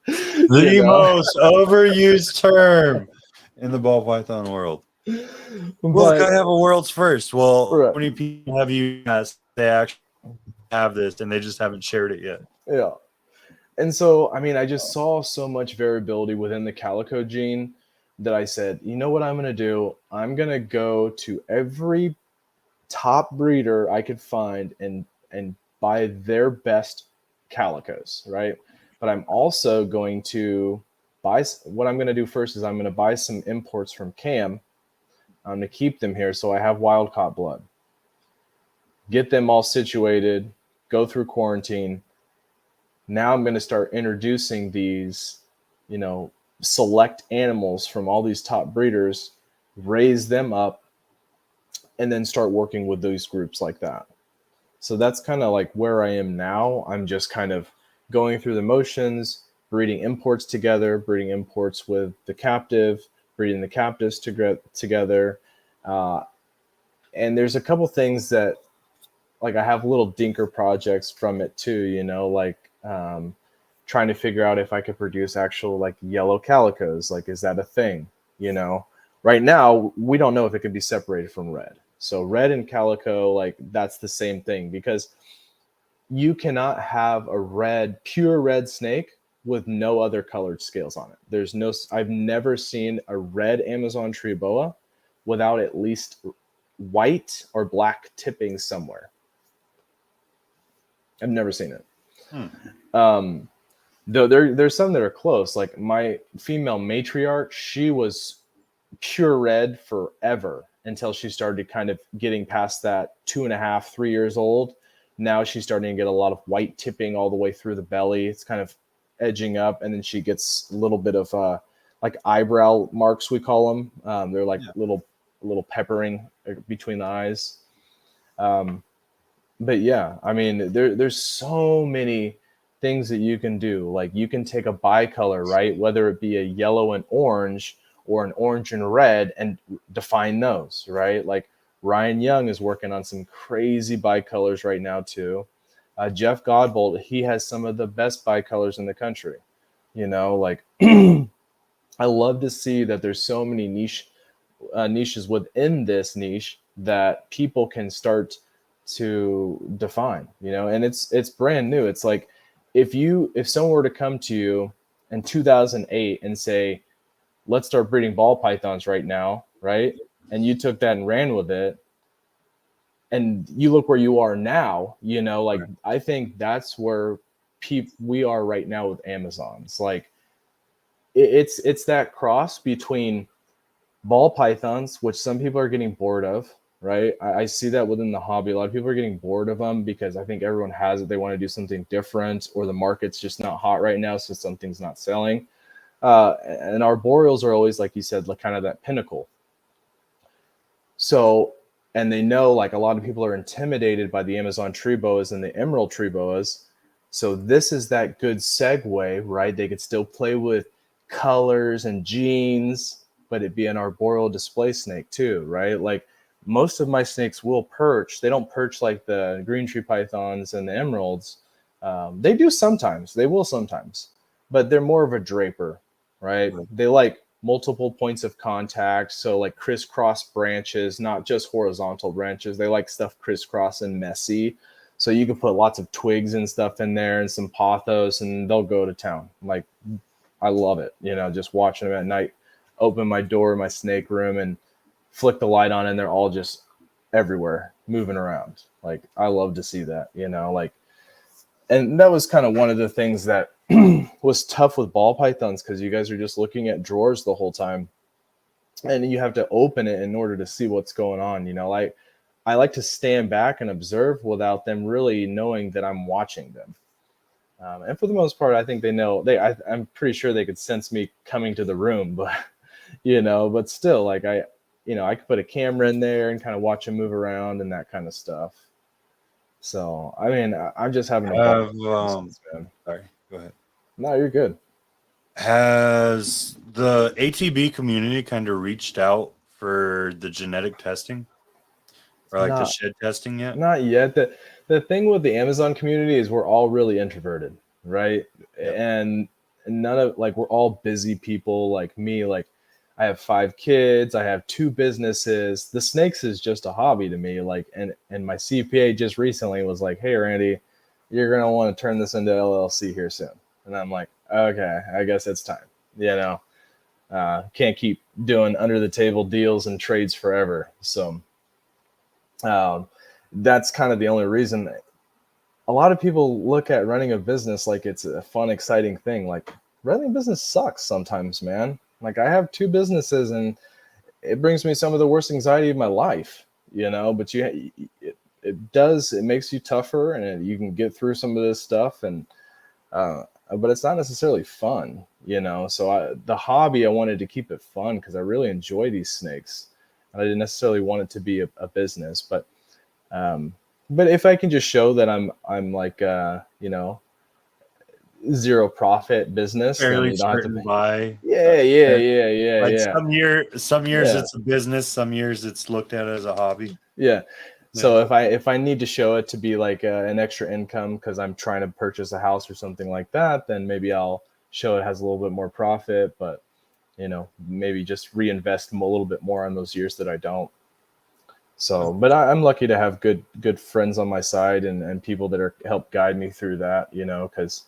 The most overused term in the ball python world. Look, I have a world's first. Well, right. How many people have you asked they actually have this and they just haven't shared it yet? Yeah. And so, I mean, I just saw so much variability within the calico gene that I said, you know what I'm going to do? I'm going to go to every top breeder I could find and buy their best calicos, right? But I'm also going to what I'm going to do first is I'm going to buy some imports from Cam. I'm going to keep them here so I have wild caught blood. Get them all situated, go through quarantine. Now I'm going to start introducing these, you know, select animals from all these top breeders, raise them up, and then start working with those groups like that. So that's kind of like where I am now. I'm just kind of going through the motions, breeding imports together, breeding imports with the captive, breeding the captives together. And there's a couple things that, like, I have little dinker projects from it too, you know, like trying to figure out if I could produce actual like yellow calicos. Like, is that a thing? You know, right now we don't know if it could be separated from red. So red and calico, like, that's the same thing, because you cannot have a pure red snake with no other colored scales on it. I've never seen a red Amazon tree boa without at least white or black tipping somewhere. I've never seen it. Though there's some that are close. Like my female matriarch, she was pure red forever until she started kind of getting past that 2.5, 3 years old. Now she's starting to get a lot of white tipping all the way through the belly. It's kind of edging up, and then she gets a little bit of like eyebrow marks, we call them. They're like little peppering between the eyes. But yeah, I mean, there's so many things that you can do. Like, you can take a bicolor, right? Whether it be a yellow and orange or an orange and red, and define those, right? Like Ryan Young is working on some crazy bicolors right now too. Jeff Godbold, he has some of the best bicolors in the country. You know, like I love to see that there's so many niches within this niche that people can start to define, you know, and it's brand new. It's like if someone were to come to you in 2008 and say, let's start breeding ball pythons right now, right? And you took that and ran with it, and you look where you are now, you know, like, I think that's where we are right now with Amazons. Like, it's that cross between ball pythons, which some people are getting bored of, right? I see that within the hobby. A lot of people are getting bored of them because I think everyone has it. They want to do something different, or the market's just not hot right now, so something's not selling. And arboreals are always, like you said, like kind of that pinnacle. So, and they know, like, a lot of people are intimidated by the Amazon tree boas and the emerald tree boas. So this is that good segue, right? They could still play with colors and genes, but it'd be an arboreal display snake too, right? Like, most of my snakes will perch. They don't perch like the green tree pythons and the emeralds. They do sometimes. They will sometimes, but they're more of a draper, right? They like multiple points of contact. So like crisscross branches, not just horizontal branches. They like stuff crisscross and messy. So you can put lots of twigs and stuff in there and some pothos, and they'll go to town. Like, I love it. Just watching them at night, open my door, my snake room, and flick the light on, and they're all just everywhere moving around. Like, I love to see that, like, and that was kind of one of the things that was tough with ball pythons, because you guys are just looking at drawers the whole time, and you have to open it in order to see what's going on. Like, I like to stand back and observe without them really knowing that I'm watching them. And for the most part, I think they know. I'm pretty sure they could sense me coming to the room, but but still, like, I could put a camera in there and kind of watch them move around and that kind of stuff. So, I mean, I'm just having a ball. Sorry, go ahead. No, you're good. Has the ATB community kind of reached out for the genetic testing or like the shed testing yet? Not yet. The thing with the Amazon community is we're all really introverted, right? Yep. And none of, like, we're all busy people like me. Like, I have 5 kids. I have 2 businesses. The snakes is just a hobby to me. Like, and my CPA just recently was like, "Hey, Randy, you're going to want to turn this into LLC here soon." And I'm like, okay, I guess it's time. Can't keep doing under the table deals and trades forever. So that's kind of the only reason. A lot of people look at running a business like it's a fun, exciting thing. Like, running a business sucks sometimes, man. Like, I have 2 businesses and it brings me some of the worst anxiety of my life, but it makes you tougher, and you can get through some of this stuff, and but it's not necessarily fun, so the hobby, I wanted to keep it fun because I really enjoy these snakes, and I didn't necessarily want it to be a business, but if I can just show that I'm like zero profit business, fairly then you don't have to buy. Yeah. Like, some years it's a business, some years it's looked at as a hobby. Yeah. So if I need to show it to be like an extra income because I'm trying to purchase a house or something like that, then maybe I'll show it has a little bit more profit, but maybe just reinvest a little bit more on those years that I don't. So, but I'm lucky to have good friends on my side and people that help guide me through that, because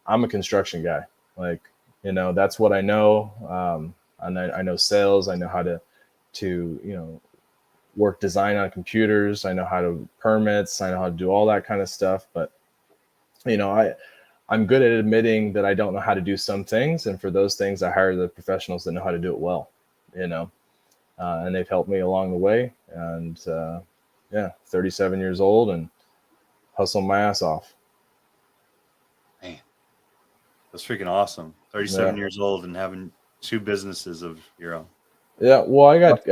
I'm a construction guy. Like, that's what I know. And I know sales. I know how to work design on computers. I know how to permits. I know how to do all that kind of stuff. But, I'm good at admitting that I don't know how to do some things. And for those things, I hire the professionals that know how to do it well, and they've helped me along the way. And 37 years old and hustling my ass off. Man, that's freaking awesome. 37 years old and having 2 businesses of your own. Yeah, well, I got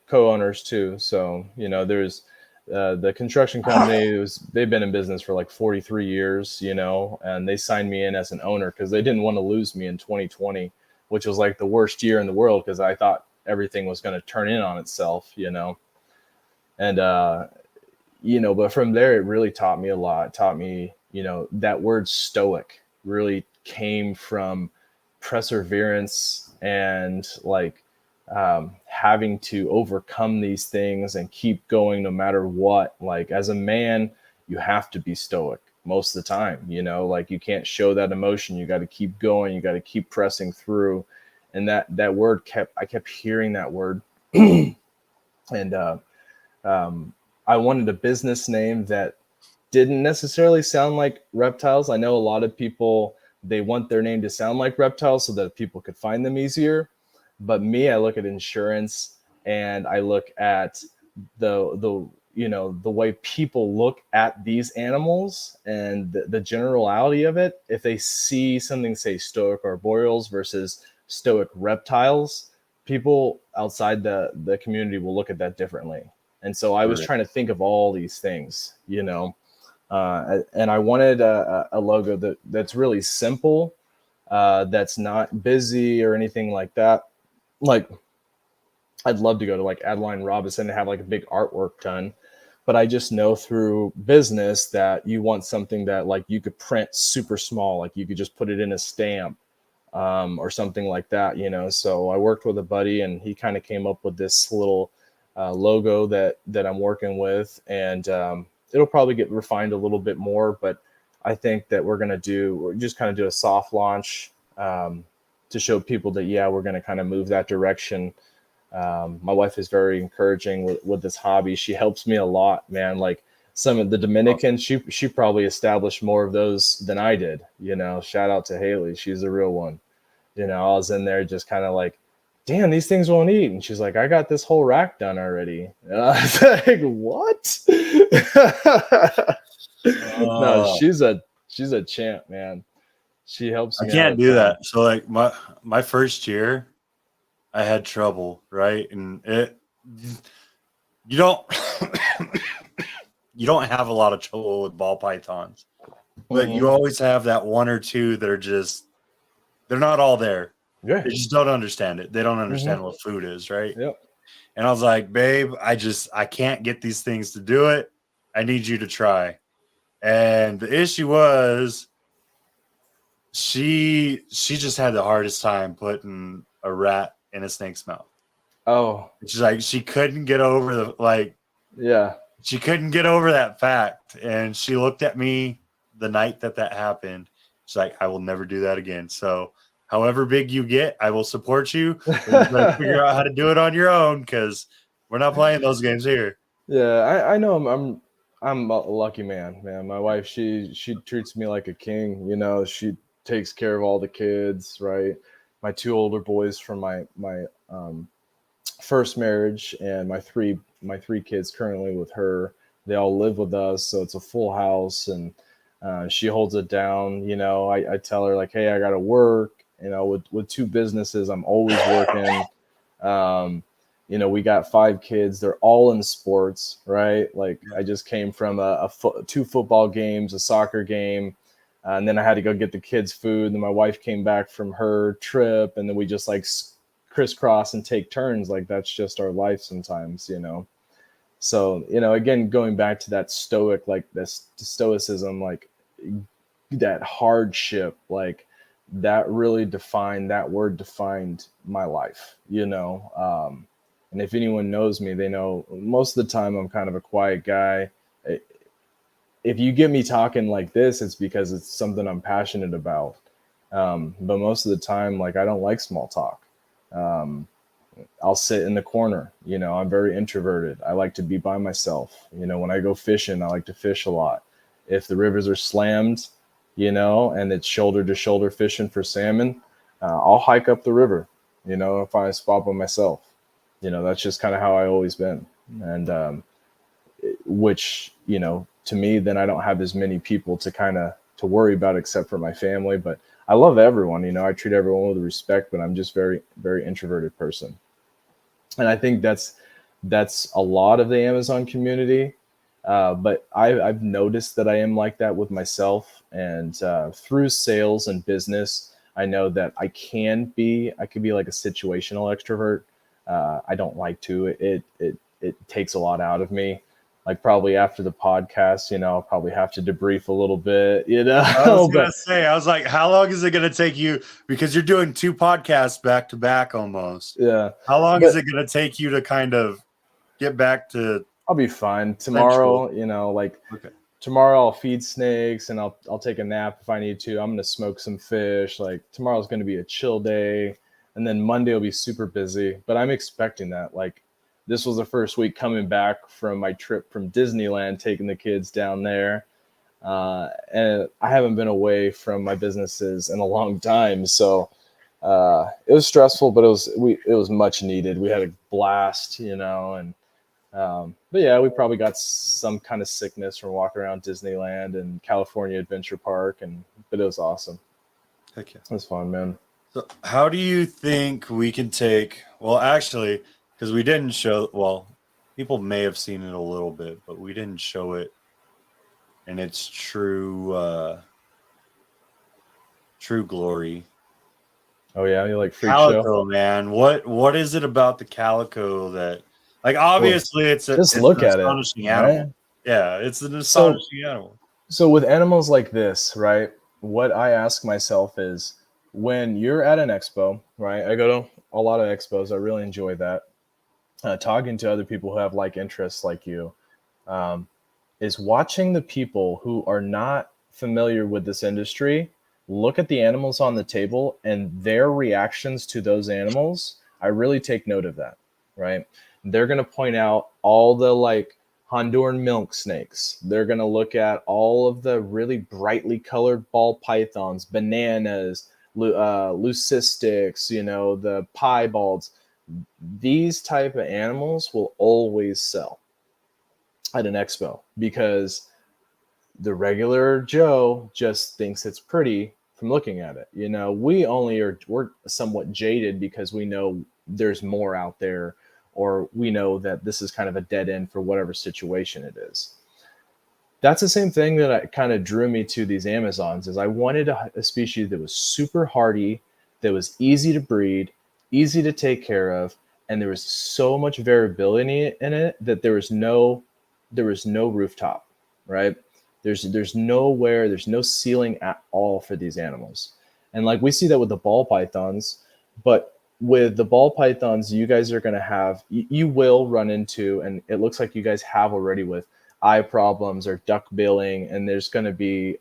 co-owners too. So there's the construction company. They've been in business for like 43 years. And they signed me in as an owner because they didn't want to lose me in 2020, which was like the worst year in the world because I thought everything was going to turn in on itself. And but from there it really taught me a lot. It taught me that word stoic really came from perseverance and like having to overcome these things and keep going no matter what. Like, as a man, you have to be stoic most of the time, like, you can't show that emotion. You got to keep going. You got to keep pressing through. And that word I kept hearing that word. And I wanted a business name that didn't necessarily sound like reptiles. I know a lot of people, they want their name to sound like reptiles so that people could find them easier. But me, I look at insurance, and I look at the way people look at these animals and the generality of it. If they see something, say Stoic Arboreals versus Stoic reptiles, people outside the community will look at that differently. And so I was trying to think of all these things, and I wanted a logo that's really simple, that's not busy or anything like that. Like, I'd love to go to like Adeline Robinson and have like a big artwork done, but I just know through business that you want something that like you could print super small, like you could just put it in a stamp, or something like that, So I worked with a buddy, and he kind of came up with this little logo that I'm working with, and it'll probably get refined a little bit more, but I think that we're just kind of do a soft launch to show people that, yeah, we're going to kind of move that direction. My wife is very encouraging with this hobby. She helps me a lot, man. Like some of the Dominicans, she probably established more of those than I did. You know, shout out to Haley. She's a real one. You know, I was in there just kind of like, damn, these things won't eat. And she's like, I got this whole rack done already. And I was like, what? No, she's a champ, man. She helps I me out can't a do ton. that. So like my first year, I had trouble, right? And you don't you don't have a lot of trouble with ball pythons, but you always have that one or two that are just they're not all there. Yeah. They just don't understand it. They don't understand Mm-hmm. what food is, right? Yep. And I was like, babe, I can't get these things to do it. I need you to try. And the issue was she just had the hardest time putting a rat in a snake's mouth. Oh. She's like, she couldn't get over Yeah. she couldn't get over that fact. And she looked at me the night that happened. She's like, I will never do that again. So however big you get, I will support you. But you better figure out how to do it on your own because we're not playing those games here. Yeah, I know I'm a lucky man. My wife, she treats me like a king. You know, she takes care of all the kids, right? My two older boys from my first marriage, and my three kids currently with her. They all live with us, so it's a full house, and she holds it down. You know, I tell her like, hey, I gotta work. You know, with two businesses, I'm always working. You know, we got 5 kids. They're all in sports, right? Like I just came from 2 football games, a soccer game, and then I had to go get the kids food. And then my wife came back from her trip, and then we just like crisscross and take turns. Like that's just our life sometimes, you know? So, you know, again, going back to that stoic, like this stoicism, like that hardship, like that really that word defined my life, you know? And if anyone knows me, they know most of the time I'm kind of a quiet guy. If you get me talking like this, it's because it's something I'm passionate about. But most of the time, like I don't like small talk. I'll sit in the corner. You know, I'm very introverted. I like to be by myself. You know, when I go fishing, I like to fish a lot. If the rivers are slammed, you know, and it's shoulder to shoulder fishing for salmon, I'll hike up the river, you know, find a spot by myself. You know, that's just kind of how I always been. And which, you know, to me, then I don't have as many people to worry about except for my family. But I love everyone, you know, I treat everyone with respect, but I'm just very, very introverted person. And I think that's a lot of the Amazon community. But I've noticed that I am like that with myself, and through sales and business, I know that I could be like a situational extrovert. I don't like to. It takes a lot out of me. Like probably after the podcast, you know, I'll probably have to debrief a little bit, you know. I was gonna say, I was like, how long is it gonna take you? Because you're doing 2 podcasts back to back almost. Yeah. How long is it gonna take you to kind of get back to? I'll be fine tomorrow. You know, like tomorrow I'll feed snakes and I'll take a nap if I need to. I'm gonna smoke some fish. Like tomorrow's gonna be a chill day, and then Monday will be super busy. But I'm expecting that. Like this was the first week coming back from my trip from Disneyland, taking the kids down there. And I haven't been away from my businesses in a long time. So it was stressful, but it was much needed. We had a blast, you know, and but yeah, we probably got some kind of sickness from walking around Disneyland and California Adventure Park, but it was awesome. Heck yeah. It was fun, man. So how do you think we can take, well, actually, because we didn't show, well, people may have seen it a little bit, but we didn't show it in its true glory. Oh yeah, you like freak Calico, show, man. What is it about the calico that, like, obviously it's an astonishing animal. Right? Yeah, it's an astonishing animal. So with animals like this, right? What I ask myself is, when you're at an expo, right? I go to a lot of expos. I really enjoy that. Talking to other people who have like interests like you, is watching the people who are not familiar with this industry look at the animals on the table and their reactions to those animals. I really take note of that, right? They're going to point out all the like Honduran milk snakes. They're going to look at all of the really brightly colored ball pythons, bananas, leucistics, the piebalds. These type of animals will always sell at an expo because the regular Joe just thinks it's pretty from looking at it. We're somewhat jaded because we know there's more out there, or we know that this is kind of a dead end for whatever situation it is. That's the same thing that kind of drew me to these Amazons. Is I wanted a species that was super hardy, that was easy to breed, easy to take care of, and there was so much variability in it that there was no rooftop, right? There's nowhere, there's no ceiling at all for these animals. And like we see that with the ball pythons, but with the ball pythons, you guys are going to have, you will run into, and it looks like you guys have already, with eye problems or duck billing, and there's going to be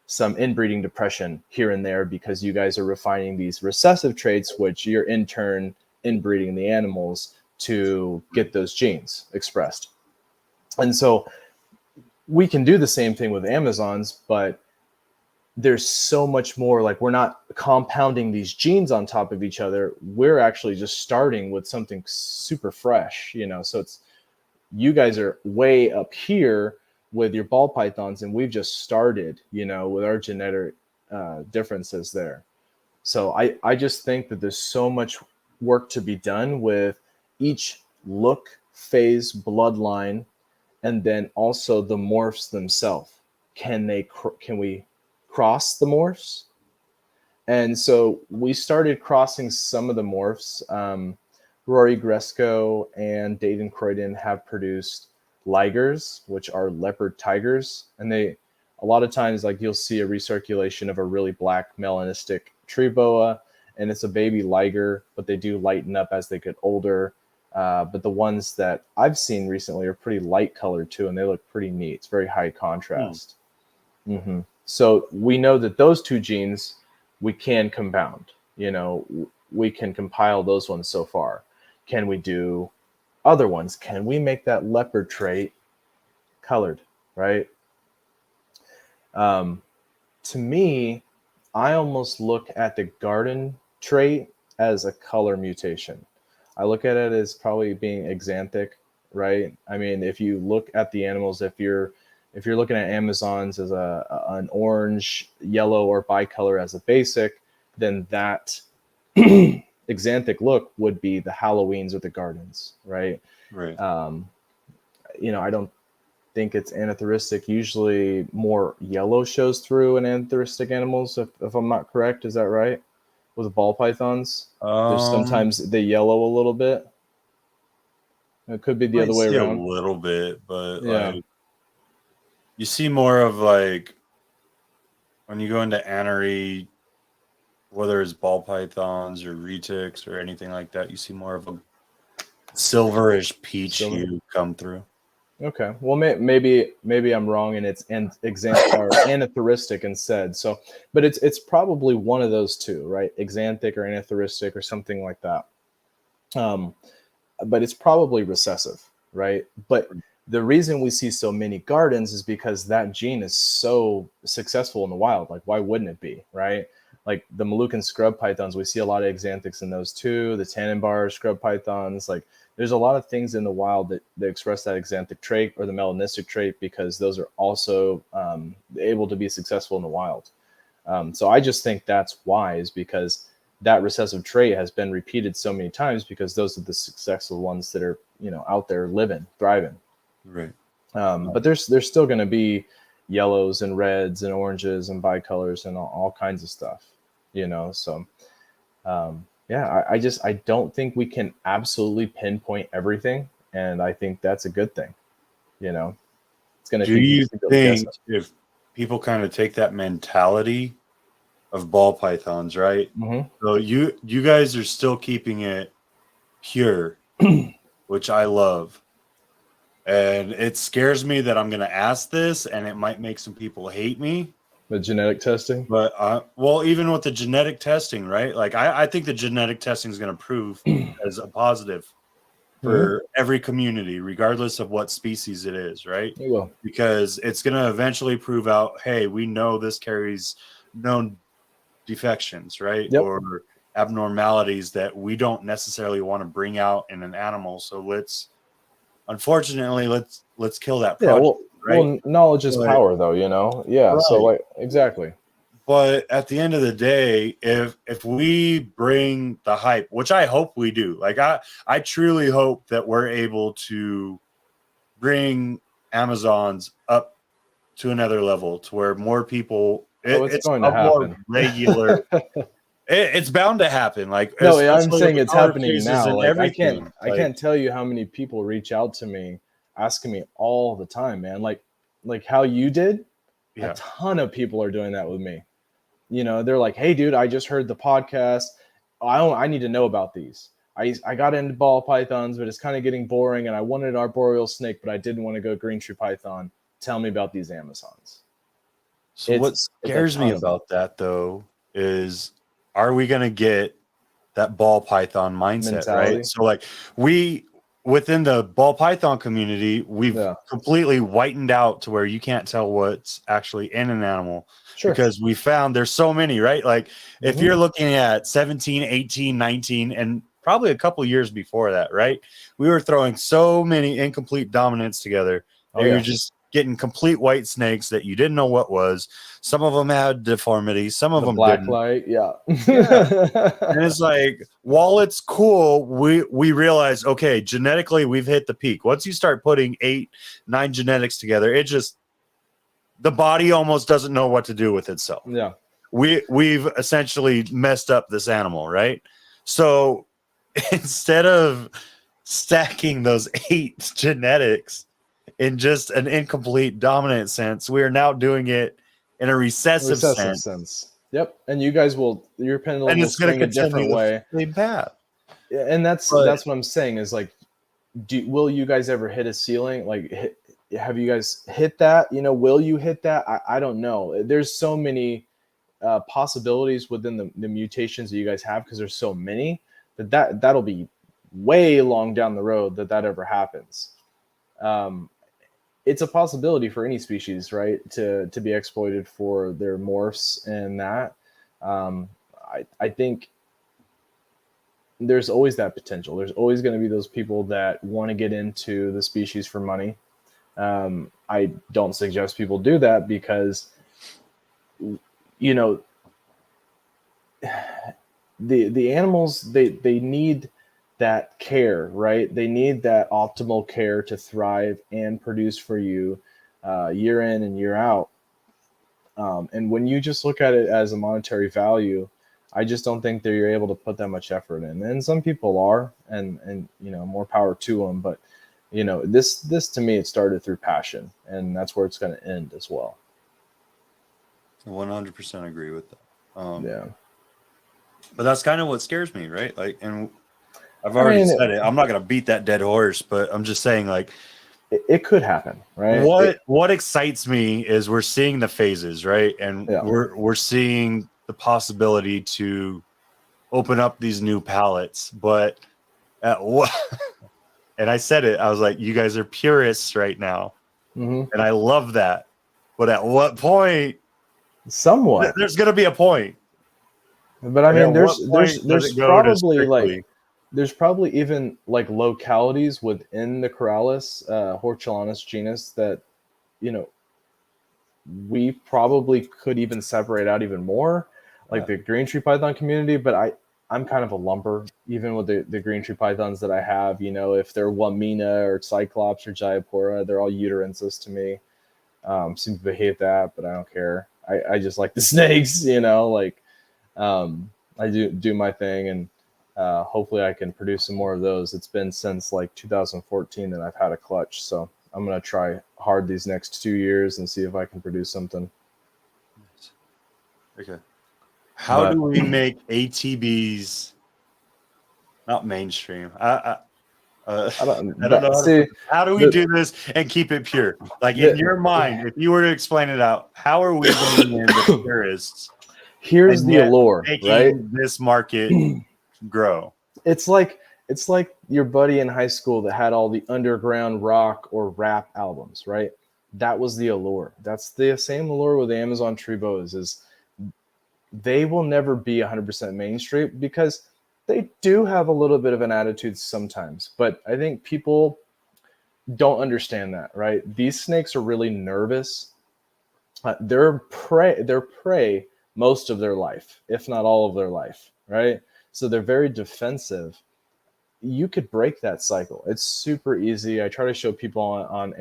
some inbreeding depression here and there because you guys are refining these recessive traits, which you're in turn inbreeding the animals to get those genes expressed. And so we can do the same thing with Amazons, but there's so much more. Like, we're not compounding these genes on top of each other. We're actually just starting with something super fresh, so it's, you guys are way up here with your ball pythons, and we've just started, with our genetic differences there. So I just think that there's so much work to be done with each look, phase, bloodline, and then also the morphs themselves. Can we cross the morphs? And so we started crossing some of the morphs. Rory Gresco and Dayton Croydon have produced ligers, which are leopard tigers. And a lot of times, like, you'll see a recirculation of a really black melanistic tree boa, and it's a baby liger, but they do lighten up as they get older. But the ones that I've seen recently are pretty light colored too, and they look pretty neat. It's very high contrast. Mm-hmm. So we know that those two genes we can compound. We can compile those ones so far. Can we do other ones? Can we make that leopard trait colored, right? To me, I almost look at the garden trait as a color mutation. I look at it as probably being exanthic, right? I mean, if you look at the animals, if you're looking at Amazons as an orange, yellow, or bicolor as a basic, then that exanthic look would be the Halloweens or the gardens, right? Right. I don't think it's anathyristic. Usually more yellow shows through in anathyristic animals, if I'm not correct. Is that right? With the ball pythons, there's sometimes they yellow a little bit. It could be the other way around. A little bit, but yeah. like, you see more of, like, when you go into anery, whether it's ball pythons or retics or anything like that, you see more of a silverish peach hue come through. Okay, well, maybe I'm wrong, and it's anathyristic instead. So, but it's probably one of those two, right? Exanthic or anathyristic or something like that. But it's probably recessive, right? But the reason we see so many gardens is because that gene is so successful in the wild. Like, why wouldn't it be, right? Like the Moluccan scrub pythons, we see a lot of exanthics in those too. The Tannenbar scrub pythons, like, there's a lot of things in the wild that express that exanthic trait or the melanistic trait, because those are also able to be successful in the wild. So I just think that's wise, because that recessive trait has been repeated so many times, because those are the successful ones that are, out there living, thriving. Right. But there's still going to be yellows and reds and oranges and bicolors and all kinds of stuff, so I don't think we can absolutely pinpoint everything, and I think that's a good thing. It's going to. Do you think if people kind of take that mentality of ball pythons, right? Mm-hmm. So you guys are still keeping it pure, which I love. And it scares me that I'm going to ask this and it might make some people hate me. The genetic testing. But well, even with the genetic testing, right? Like I think the genetic testing is going to prove as a positive for every community, regardless of what species it is, right? It will. Because it's going to eventually prove out, hey, we know this carries known defections, right? Yep. Or abnormalities that we don't necessarily want to bring out in an animal. So let's kill that Yeah. project, right? Well, knowledge is But, power, though. You know. Yeah. So right. like exactly. But at the end of the day, if we bring the hype, which I hope we do, like I truly hope that we're able to bring Amazons up to another level to where more people It's it's going to a more happen. regular it's bound to happen, like No, I'm especially with saying the it's power happening phases now. and Like everything. I can't tell you how many people reach out to me asking me all the time, man. Like how you did. A Yeah. ton of people are doing that with me. You know, they're like, "Hey, dude, I just heard the podcast. I need to know about these. I got into ball pythons, but it's kind of getting boring, and I wanted an arboreal snake, but I didn't want to go green tree python. Tell me about these Amazons." So what It's a scares me ton of them. about that though is, are we going to get that ball python mindset, Mentality. right? So like we within the ball python community, we've completely whitened out to where you can't tell what's actually in an animal. Sure. Because we found there's so many, right? Like if you're looking at 17, 18, 19, and probably a couple years before that, right? We were throwing so many incomplete dominants together. Oh, And yeah. you're just getting complete white snakes that you didn't know what was. Some of them had deformities, some of them black didn't. light, yeah. And it's like, while it's cool, we realize, okay, genetically we've hit the peak. Once you start putting 8, 9 genetics together, it just, the body almost doesn't know what to do with itself. Yeah. We've essentially messed up this animal, right? So instead of stacking those 8 genetics in just an incomplete dominant sense, we are now doing it in a recessive sense. Yep. And you guys your pendulum And will it's going swing to a different continue way. the same path. And that's what I'm saying is like, will you guys ever hit a ceiling? Like, have you guys hit that? You know, will you hit that? I don't know. There's so many possibilities within the mutations that you guys have, because there's so many that'll be way long down the road that ever happens. It's a possibility for any species, right, to be exploited for their morphs and that. I think there's always that potential. There's always going to be those people that want to get into the species for money. I don't suggest people do that because, you know, the animals, they need that care, right? They need that optimal care to thrive and produce for you year in and year out. And when you just look at it as a monetary value, I just don't think that you're able to put that much effort in. And some people are, and you know, more power to them. But you know, this to me, it started through passion, and that's where it's going to end as well. 100% agree with that. Yeah. But that's kind of what scares me, right? Like, and I've already said it. I'm not going to beat that dead horse, but I'm just saying, like, it could happen, right? What excites me is we're seeing the phases, right? And we're seeing the possibility to open up these new palettes. But at what? And I said it. I was like, you guys are purists right now, and I love that. But at what point? Somewhat. There's going to be a point. But I mean, there's probably like, there's probably even like localities within the Corallus Hortulanus genus that, you know, we probably could even separate out even more, like the green tree python community. But I'm kind of a lumper, even with the green tree pythons that I have. You know, if they're Wamina or Cyclops or Jayapura, they're all uterensis to me. Some people hate that, but I don't care. I just like the snakes, you know, like I do my thing, and hopefully I can produce some more of those. It's been since like 2014 that I've had a clutch, so I'm going to try hard these next 2 years and see if I can produce something. Okay. How do we make ATBs not mainstream? I I don't, I don't know see, how do we do this and keep it pure? Like in your mind, if you were to explain it out, how are we bringing in the purists here's and the yet allure, right? making this market grow? It's like your buddy in high school that had all the underground rock or rap albums, right? That was the allure. That's the same allure with Amazon tree boas. Is they will never be 100% mainstream because they do have a little bit of an attitude sometimes. But I think people don't understand that, right? These snakes are really nervous. They're prey most of their life, if not all of their life, right? So they're very defensive. You could break that cycle. It's super easy. I try to show people on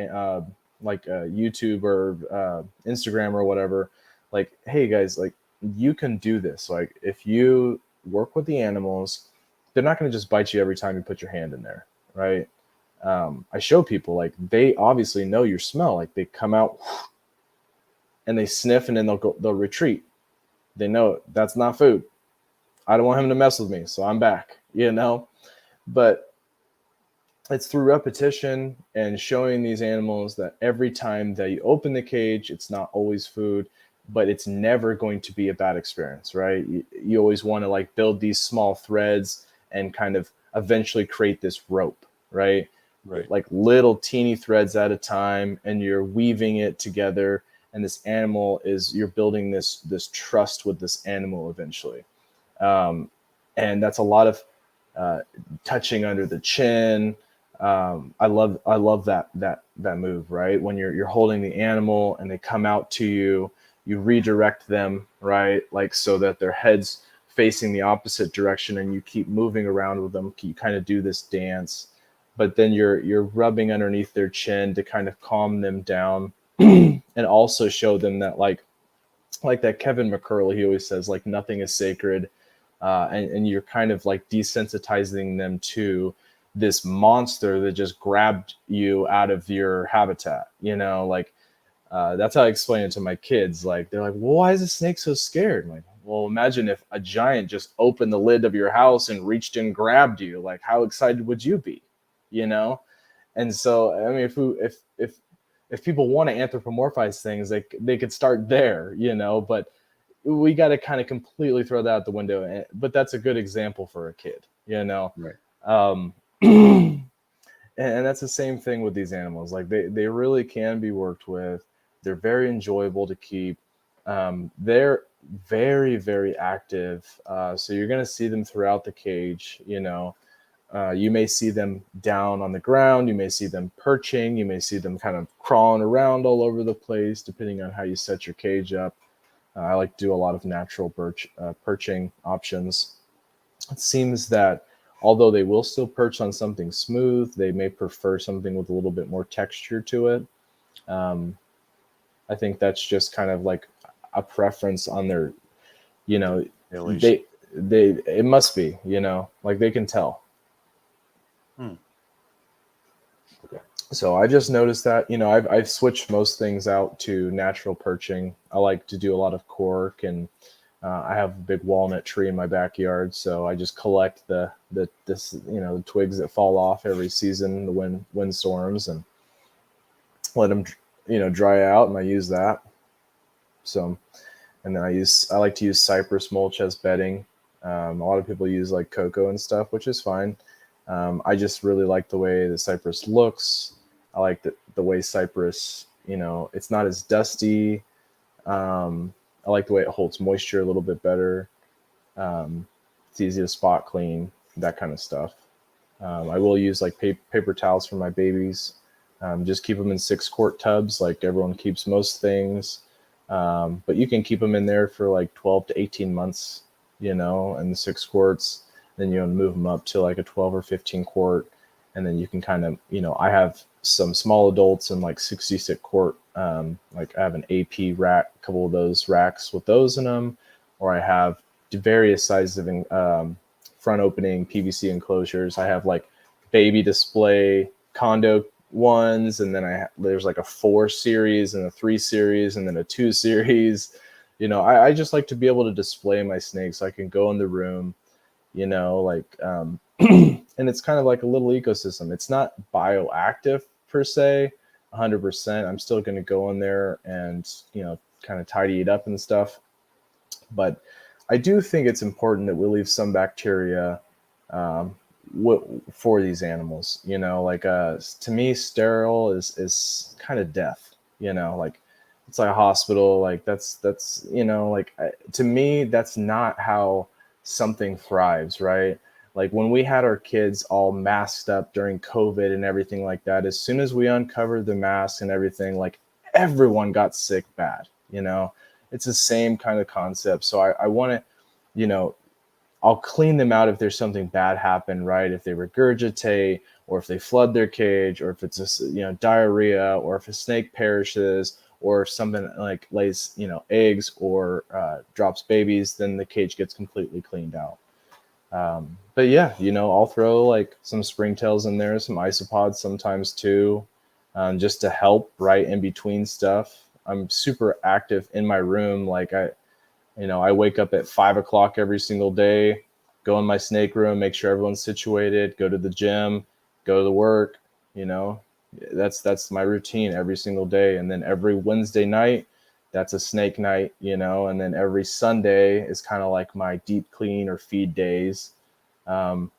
YouTube or Instagram or whatever, like, hey guys, like you can do this. Like if you work with the animals, they're not going to just bite you every time you put your hand in there, right? I show people like they obviously know your smell. Like they come out and they sniff and then they'll retreat. They know that's not food. I don't want him to mess with me, so I'm back, But it's through repetition and showing these animals that every time that you open the cage, it's not always food, but it's never going to be a bad experience, right? You always want to like build these small threads and kind of eventually create this rope, right? Right. Like little teeny threads at a time, and you're weaving it together. And this animal you're building this trust with this animal eventually. And that's a lot of touching under the chin. I love that move, right? When you're holding the animal and they come out to you, you redirect them, right? Like so that their head's facing the opposite direction, and you keep moving around with them. You kind of do this dance, but then you're rubbing underneath their chin to kind of calm them down, and also show them that like that Kevin McCurley, he always says like nothing is sacred. And you're kind of like desensitizing them to this monster that just grabbed you out of your habitat, like that's how I explain it to my kids. Like they're like, well, why is a snake so scared? I'm like, well, imagine if a giant just opened the lid of your house and reached and grabbed you. Like how excited would you be? And so I mean, if people want to anthropomorphize things, they could start there, but we got to kind of completely throw that out the window. But that's a good example for a kid, Right. And that's the same thing with these animals. Like they really can be worked with. They're very enjoyable to keep. They're very, very active. So you're going to see them throughout the cage. You may see them down on the ground. You may see them perching. You may see them kind of crawling around all over the place, depending on how you set your cage up. I like to do a lot of natural perching options. It seems that although they will still perch on something smooth, they may prefer something with a little bit more texture to it. I think that's just kind of like a preference on their, it must be, like they can tell. So I just noticed that, I've switched most things out to natural perching. I like to do a lot of cork, and I have a big walnut tree in my backyard. So I just collect the twigs that fall off every season, the windstorms, and let them, dry out, and I use that. So, and then I like to use cypress mulch as bedding. A lot of people use like cocoa and stuff, which is fine. I just really like the way the cypress looks. I like the way cypress, it's not as dusty. I like the way it holds moisture a little bit better. It's easy to spot clean, that kind of stuff. I will use like paper towels for my babies. Just keep them in 6-quart tubs, like everyone keeps most things. But you can keep them in there for like 12 to 18 months, in the 6 quarts. Then you move them up to like a 12 or 15 quart. And then you can kind of, I have some small adults in like 66 quart. Like I have an AP rack, a couple of those racks with those in them, or I have various sizes of front opening PVC enclosures. I have like baby display condo ones, and then there's like a 4 series and a 3 series and then a 2 series. I just like to be able to display my snakes. So I can go in the room, and it's kind of like a little ecosystem. It's not bioactive per se, 100%. I'm still going to go in there and, you know, kind of tidy it up and stuff. But I do think it's important that we leave some bacteria for these animals. You know, like to me, sterile is kind of death. You know, like it's like a hospital. Like that's you know, like to me, that's not how something thrives, right? Like when we had our kids all masked up during COVID and everything like that, as soon as we uncovered the masks and everything, like everyone got sick bad, you know. It's the same kind of concept. So I want to, you know, I'll clean them out if there's something bad happened, right? If they regurgitate, or if they flood their cage, or if it's a, you know, diarrhea, or if a snake perishes, or if something like lays, you know, eggs or drops babies, then the cage gets completely cleaned out. But yeah, you know, I'll throw like some springtails in there, some isopods sometimes too, just to help right in between stuff. I'm super active in my room. Like I wake up at 5 o'clock every single day, go in my snake room, make sure everyone's situated, go to the gym, go to work, you know, that's my routine every single day. And then every Wednesday night, that's a snake night, you know, and then every Sunday is kind of like my deep clean or feed days. And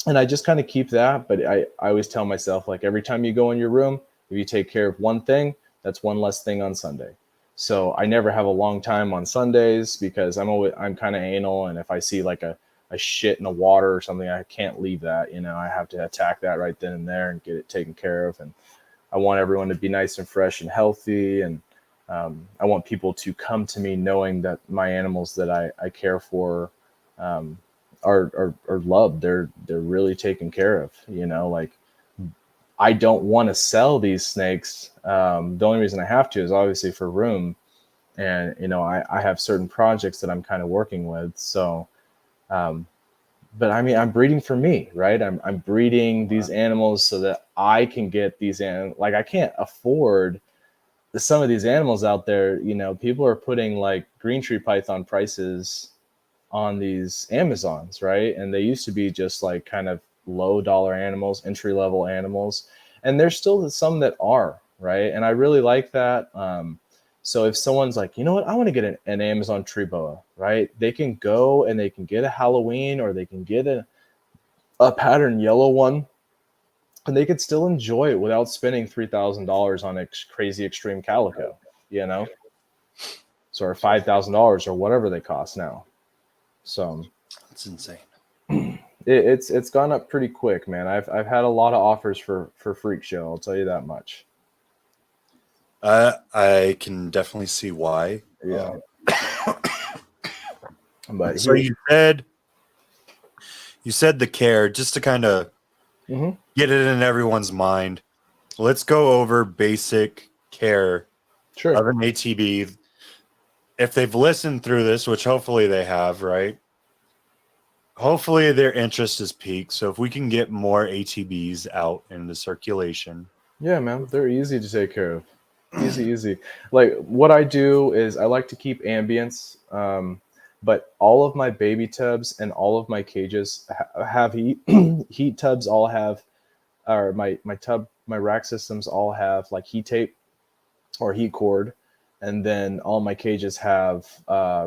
I just kind of keep that, but I always tell myself, like, every time you go in your room, if you take care of one thing, that's one less thing on Sunday. So I never have a long time on Sundays because I'm kind of anal. And if I see like a shit in the water or something, I can't leave that, you know, I have to attack that right then and there and get it taken care of. And I want everyone to be nice and fresh and healthy. And I want people to come to me knowing that my animals that I care for are loved. They're really taken care of, you know, like I don't want to sell these snakes. The only reason I have to is obviously for room. And, you know, I have certain projects that I'm kind of working with. So, but I mean, I'm breeding for me, right? I'm breeding these animals so that I can get these like I can't afford some of these animals out there. You know, people are putting like green tree python prices on these Amazons, right? And they used to be just like kind of low dollar animals, entry level animals, and there's still some that are, right? And I really like that. So if someone's like, you know what, I want to get an Amazon tree boa, right? They can go and they can get a Halloween, or they can get a pattern yellow one, and they could still enjoy it without spending $3,000 on crazy extreme calico, you know, so or $5,000 or whatever they cost now. So it's insane. It's gone up pretty quick, man. I've had a lot of offers for Freak Show. I'll tell you that much. I can definitely see why. Yeah. But so you said the care, just to kind of get it in everyone's mind. Let's go over basic care of an ATB. If they've listened through this, which hopefully they have, right? Hopefully their interest is peaked. So if we can get more ATBs out in the circulation. Yeah, man. They're easy to take care of. Easy. Like what I do is I like to keep ambience. But all of my baby tubs and all of my cages have heat. Heat tubs all have, or my rack systems all have like heat tape or heat cord. And then all my cages have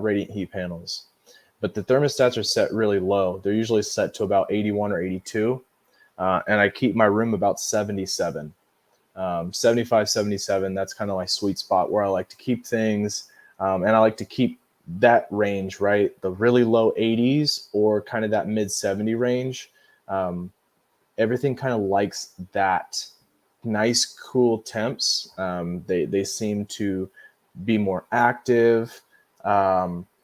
radiant heat panels. But the thermostats are set really low. They're usually set to about 81 or 82. And I keep my room about 77. 75, 77, that's kind of my sweet spot where I like to keep things. And I like to keep that range, right? The really low 80s or kind of that mid 70 range. Everything kind of likes that nice, cool temps. They seem to be more active.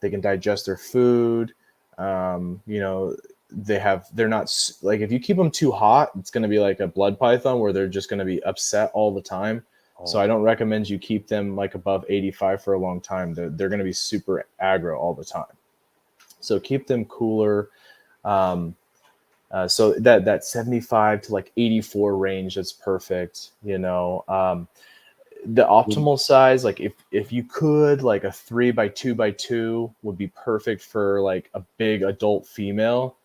They can digest their food. You know, they're not like, if you keep them too hot, it's going to be like a blood python where they're just going to be upset all the time. So I don't recommend you keep them like above 85 for a long time. They're going to be super aggro all the time. So keep them cooler. So that 75 to like 84 range, that's perfect. You know, the optimal size, like if you could, like a 3x2x2 would be perfect for like a big adult female.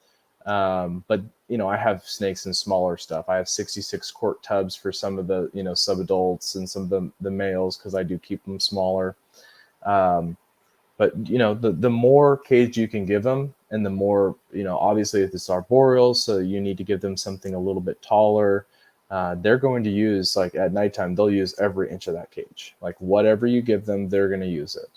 But I have snakes in smaller stuff. I have 66 quart tubs for some of the, subadults and some of the males, because I do keep them smaller. But the more cage you can give them, and the more, obviously if it's arboreals, so you need to give them something a little bit taller. They're going to use, like at nighttime, they'll use every inch of that cage. Like whatever you give them, they're going to use it.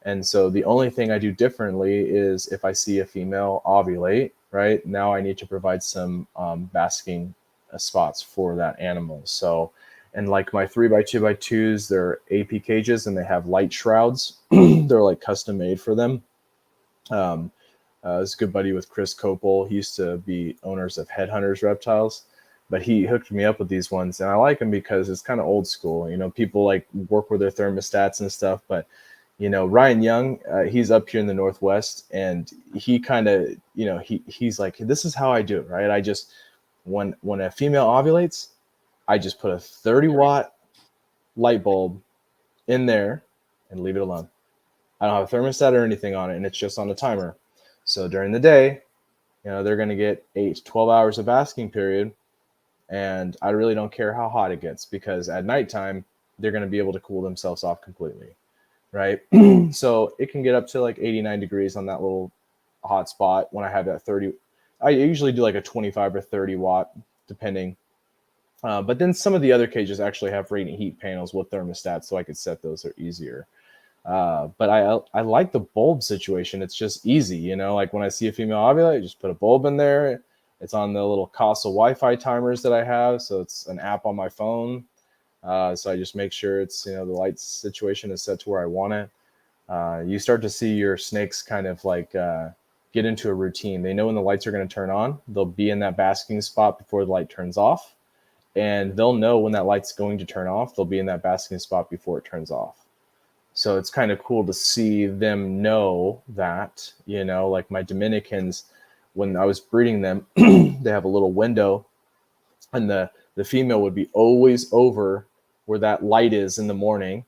And so the only thing I do differently is if I see a female ovulate, right now I need to provide some basking spots for that animal. So, and like my 3x2x2s, they're AP cages and they have light shrouds. They're like custom made for them. I was a good buddy with Chris Copel. He used to be owners of Headhunters Reptiles, but he hooked me up with these ones, and I like them because it's kind of old school. People like work with their thermostats and stuff, but Ryan Young, he's up here in the Northwest, and he kind of, he's like, this is how I do it, right? I just, when a female ovulates, I just put a 30-watt light bulb in there and leave it alone. I don't have a thermostat or anything on it, and it's just on a timer. So during the day, they're going to get 8 to 12 hours of basking period, and I really don't care how hot it gets, because at nighttime, they're going to be able to cool themselves off completely. Right. So it can get up to like 89 degrees on that little hot spot when I have that 30. I usually do like a 25 or 30 watt, depending. But then some of the other cages actually have radiant heat panels with thermostats, so I could set those easier. But I like the bulb situation. It's just easy, like when I see a female ovulate, I just put a bulb in there. It's on the little Casa Wi-Fi timers that I have. So it's an app on my phone. So I just make sure it's, the light situation is set to where I want it. You start to see your snakes kind of like get into a routine. They know when the lights are going to turn on. They'll be in that basking spot before the light turns off. And they'll know when that light's going to turn off. They'll be in that basking spot before it turns off. So it's kind of cool to see them know that, like my Dominicans, when I was breeding them, they have a little window, and the female would be always over where that light is in the morning,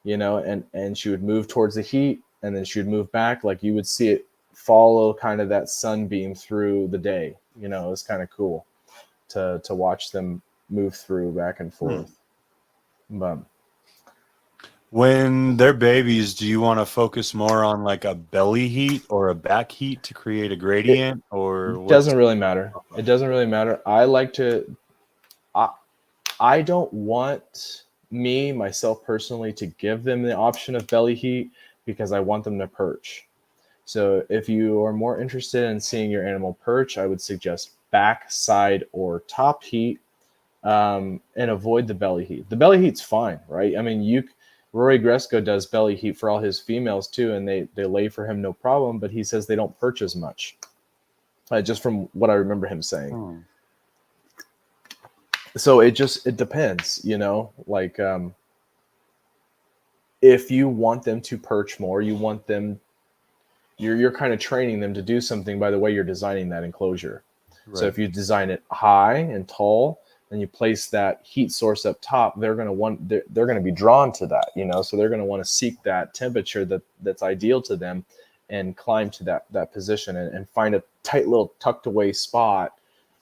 and she would move towards the heat, and then she would move back. Like you would see it follow kind of that sunbeam through the day. It was kind of cool to watch them move through back and forth. But when they're babies, do you want to focus more on like a belly heat or a back heat to create a gradient, or it doesn't really matter. It doesn't really matter. I like to, I don't want myself personally to give them the option of belly heat, because I want them to perch. So if you are more interested in seeing your animal perch, I would suggest back, side, or top heat, and avoid the belly heat. The belly heat's fine, right? I mean, Rory Gresco does belly heat for all his females too, and they lay for him no problem, but he says they don't perch as much, just from what I remember him saying. So it depends, like if you want them to perch more, you're kind of training them to do something by the way you're designing that enclosure. Right. So if you design it high and tall, and you place that heat source up top, they're going to be drawn to that, so they're going to want to seek that temperature that's ideal to them, and climb to that position and find a tight little tucked away spot.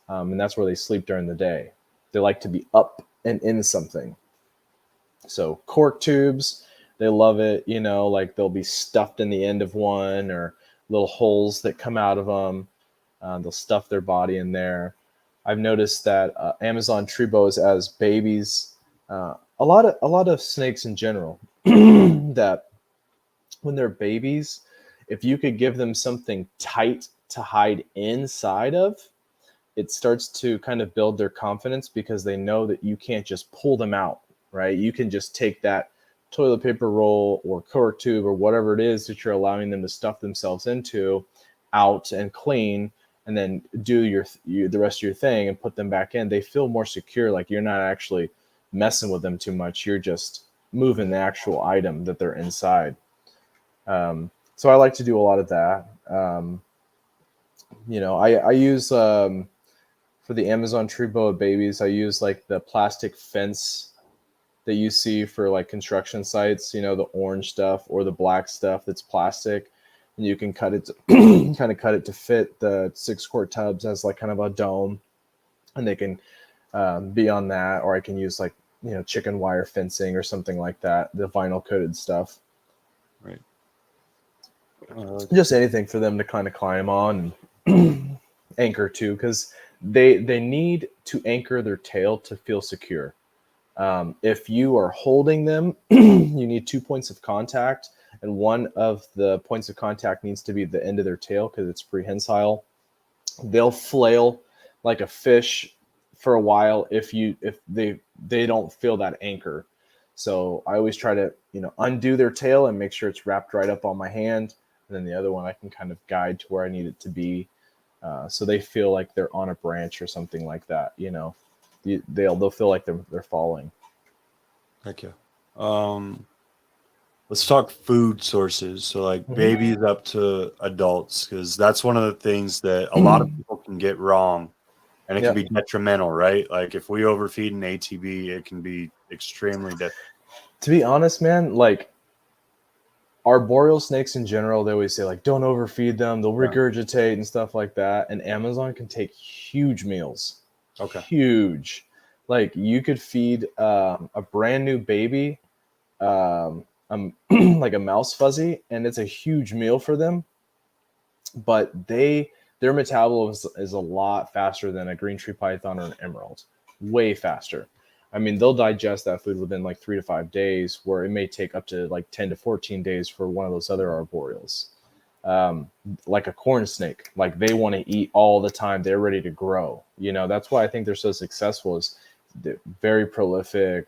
And that's where they sleep during the day. They like to be up and in something. So cork tubes, they love it, like they'll be stuffed in the end of one, or little holes that come out of them. They'll stuff their body in there. I've noticed that Amazon tree boas as babies, a lot of snakes in general, that when they're babies, if you could give them something tight to hide inside of, it starts to kind of build their confidence, because they know that you can't just pull them out, right? You can just take that toilet paper roll or cork tube or whatever it is that you're allowing them to stuff themselves into out and clean, and then do the rest of your thing and put them back in. They feel more secure, like you're not actually messing with them too much. You're just moving the actual item that they're inside. So I like to do a lot of that. I use, for the Amazon tree boa babies, I use like the plastic fence that you see for like construction sites, the orange stuff or the black stuff that's plastic. and you can cut it to, kind of cut it to fit the 6-quart tubs as like kind of a dome, and they can be on that, or I can use like, you know, chicken wire fencing or something like that, the vinyl coated stuff. Right. Just anything for them to kind of climb on and anchor to, because they need to anchor their tail to feel secure. If you are holding them, you need 2 points of contact, and one of the points of contact needs to be the end of their tail because it's prehensile. They'll flail like a fish for a while if they don't feel that anchor. So I always try to, you know, undo their tail and make sure it's wrapped right up on my hand, and then the other one I can kind of guide to where I need it to be, so they feel like they're on a branch or something like that. You know, they'll feel like they're falling. Heck yeah. Let's talk food sources. So like babies up to adults, because that's one of the things that a lot of people can get wrong, and it can be detrimental, right? Like if we overfeed an ATB, it can be extremely detrimental. To be honest, man, like arboreal snakes in general, they always say like don't overfeed them, they'll regurgitate and stuff like that. And Amazon can take huge meals. Okay. Huge. Like you could feed a brand new baby like a mouse fuzzy, and it's a huge meal for them. But their metabolism is a lot faster than a green tree python or an emerald. Way faster. I mean, they'll digest that food within like 3 to 5 days, where it may take up to like 10 to 14 days for one of those other arboreals. Like a corn snake, like they want to eat all the time. They're ready to grow. You know, that's why I think they're so successful. Is they're very prolific.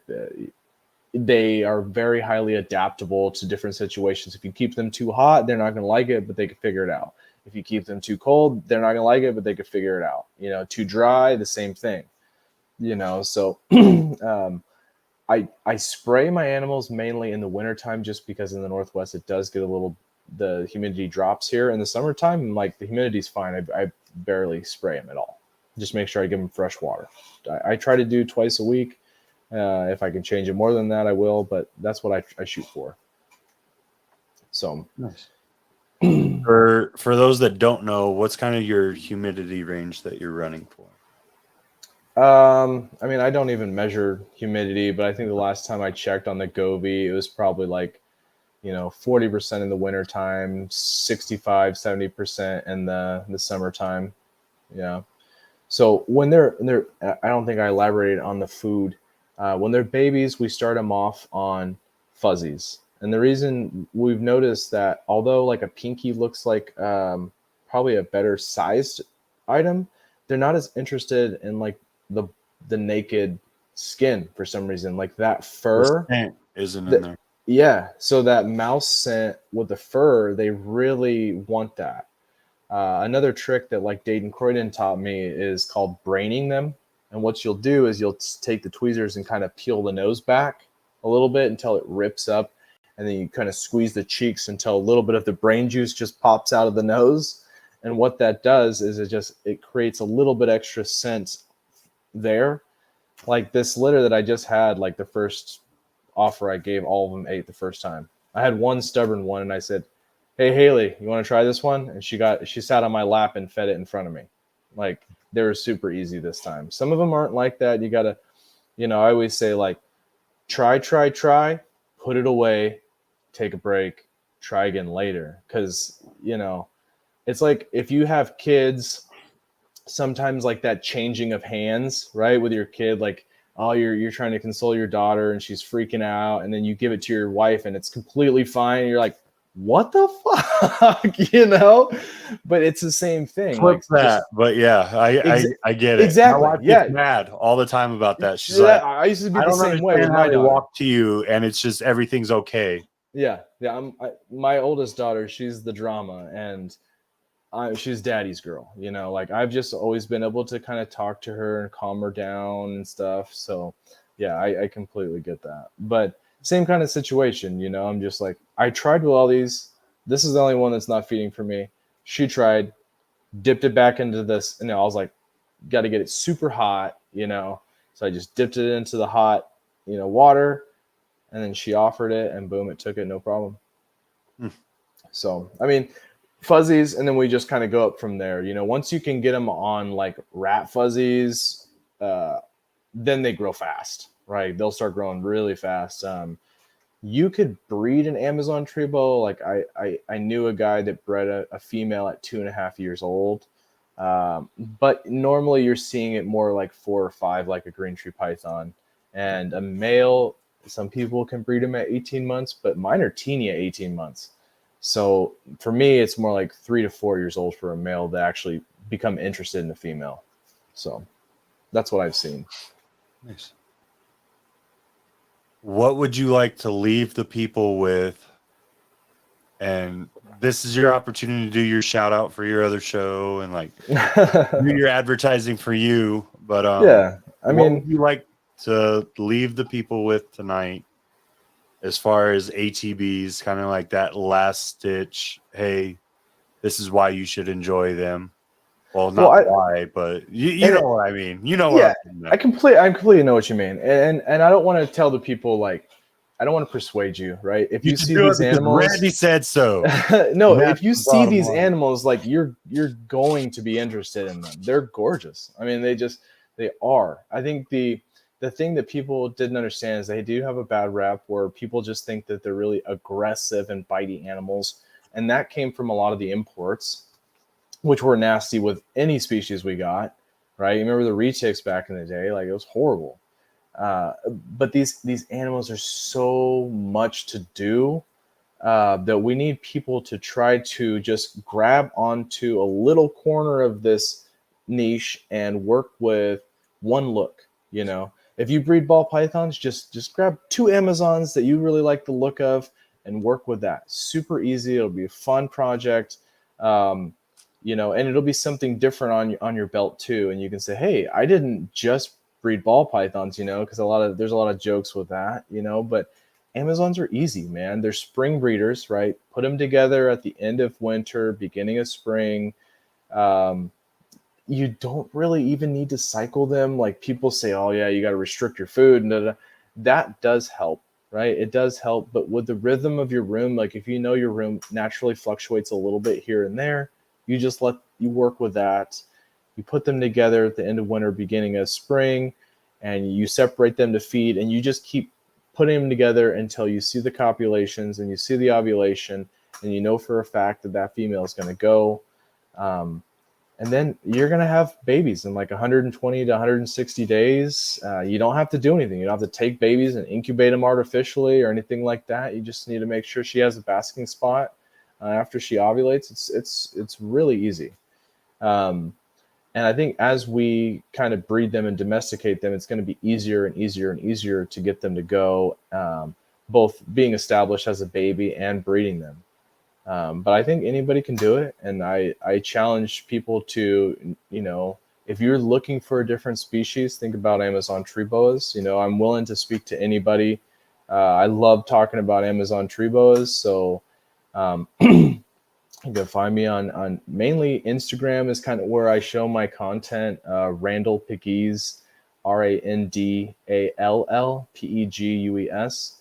They are very highly adaptable to different situations. If you keep them too hot, they're not going to like it, but they can figure it out. If you keep them too cold, they're not going to like it, but they can figure it out. You know, too dry, the same thing. You know, so I spray my animals mainly in the wintertime, just because in the Northwest it does get the humidity drops here. In the summertime, like the humidity's fine. I barely spray them at all. Just make sure I give them fresh water. I try to do twice a week. If I can change it more than that, I will, but that's what I shoot for. So nice. For those that don't know, what's kind of your humidity range that you're running for? I mean, I don't even measure humidity, but I think the last time I checked on the Gobi, it was probably like, you know, 40% in the wintertime, 65, 70% in the summertime. Yeah. So when they're, I don't think I elaborated on the food. When they're babies, we start them off on fuzzies. And the reason we've noticed that, although like a pinky looks like probably a better sized item, they're not as interested in like the naked skin for some reason. Like that fur isn't in there. Yeah. So that mouse scent with the fur, they really want that. Another trick that like Dayton Croydon taught me is called braining them. And what you'll do is you'll take the tweezers and kind of peel the nose back a little bit until it rips up. And then you kind of squeeze the cheeks until a little bit of the brain juice just pops out of the nose. And what that does is it creates a little bit extra scent there. Like this litter that I just had, like the first offer I gave, all of them ate the first time. I had one stubborn one and I said, "Hey Haley, you want to try this one?" And she sat on my lap and fed it in front of me. Like they were super easy this time. Some of them aren't like that. You gotta, you know, I always say like try, put it away, take a break, try again later. Cause you know, it's like if you have kids, sometimes like that changing of hands, right? With your kid, like, oh, you're trying to console your daughter and she's freaking out, and then you give it to your wife and it's completely fine. And you're like, what the fuck, you know? But it's the same thing. Flip like that, but yeah, I get it. Exactly. My wife gets mad all the time about that. She's like, I used to be the same way with my daughter. Walk to you, and it's just everything's okay. Yeah. My oldest daughter, she's the drama, and she's daddy's girl. You know, like I've just always been able to kind of talk to her and calm her down and stuff. So yeah, I completely get that. But same kind of situation, you know, I'm just like, I tried with all these. This is the only one that's not feeding for me. She tried, dipped it back into this, and I was like, got to get it super hot, you know. So I just dipped it into the hot, you know, water, and then she offered it, and boom, it took it, no problem. So, I mean, fuzzies, and then we just kind of go up from there. Once you can get them on like rat fuzzies, then they grow fast, right? They'll start growing really fast. You could breed an Amazon tree boa. Like I knew a guy that bred a female at 2.5 years old. But normally you're seeing it more like 4 or 5, like a green tree python. And a male, some people can breed them at 18 months, but mine are teeny at 18 months. So for me, it's more like 3 to 4 years old for a male to actually become interested in a female. So that's what I've seen. Nice. What would you like to leave the people with? And this is your opportunity to do your shout out for your other show and like do your advertising for you. But yeah, I what mean, would you like to leave the people with tonight as far as ATBs, kind of like that last stitch? Hey, this is why you should enjoy them. Well, not why, but you know what I mean. You know yeah, what I mean. I completely know what you mean, and I don't want to tell the people, like, I don't want to persuade you, right? If you see these animals, Randy said so. no, if you see these animals, like you're going to be interested in them. They're gorgeous. I mean, they are. I think the thing that people didn't understand is they do have a bad rep where people just think that they're really aggressive and bitey animals, and that came from a lot of the imports, which were nasty with any species we got, right? You remember the retics back in the day? Like, it was horrible. But these animals are so much to do that we need people to try to just grab onto a little corner of this niche and work with one look. If you breed ball pythons, just grab 2 Amazons that you really like the look of and work with that. Super easy. It'll be a fun project. And it'll be something different on your belt too. And you can say, hey, I didn't just breed ball pythons, because there's a lot of jokes with that, but Amazons are easy, man. They're spring breeders, right? Put them together at the end of winter, beginning of spring. You don't really even need to cycle them. Like, people say, oh yeah, you got to restrict your food. And that does help, right? It does help. But with the rhythm of your room, like if you know your room naturally fluctuates a little bit here and there, you work with that. You put them together at the end of winter, beginning of spring, and you separate them to feed, and you just keep putting them together until you see the copulations and you see the ovulation, and you know for a fact that female is going to go. And then you're going to have babies in like 120 to 160 days. You don't have to do anything. You don't have to take babies and incubate them artificially or anything like that. You just need to make sure she has a basking spot after she ovulates. It's really easy. And I think as we kind of breed them and domesticate them, it's going to be easier and easier and easier to get them to go, both being established as a baby and breeding them. But I think anybody can do it. And I challenge people to, if you're looking for a different species, think about Amazon tree boas. I'm willing to speak to anybody. I love talking about Amazon tree boas. So you can find me on mainly Instagram is kind of where I show my content. Randall Pegues, RANDALL PEGUES.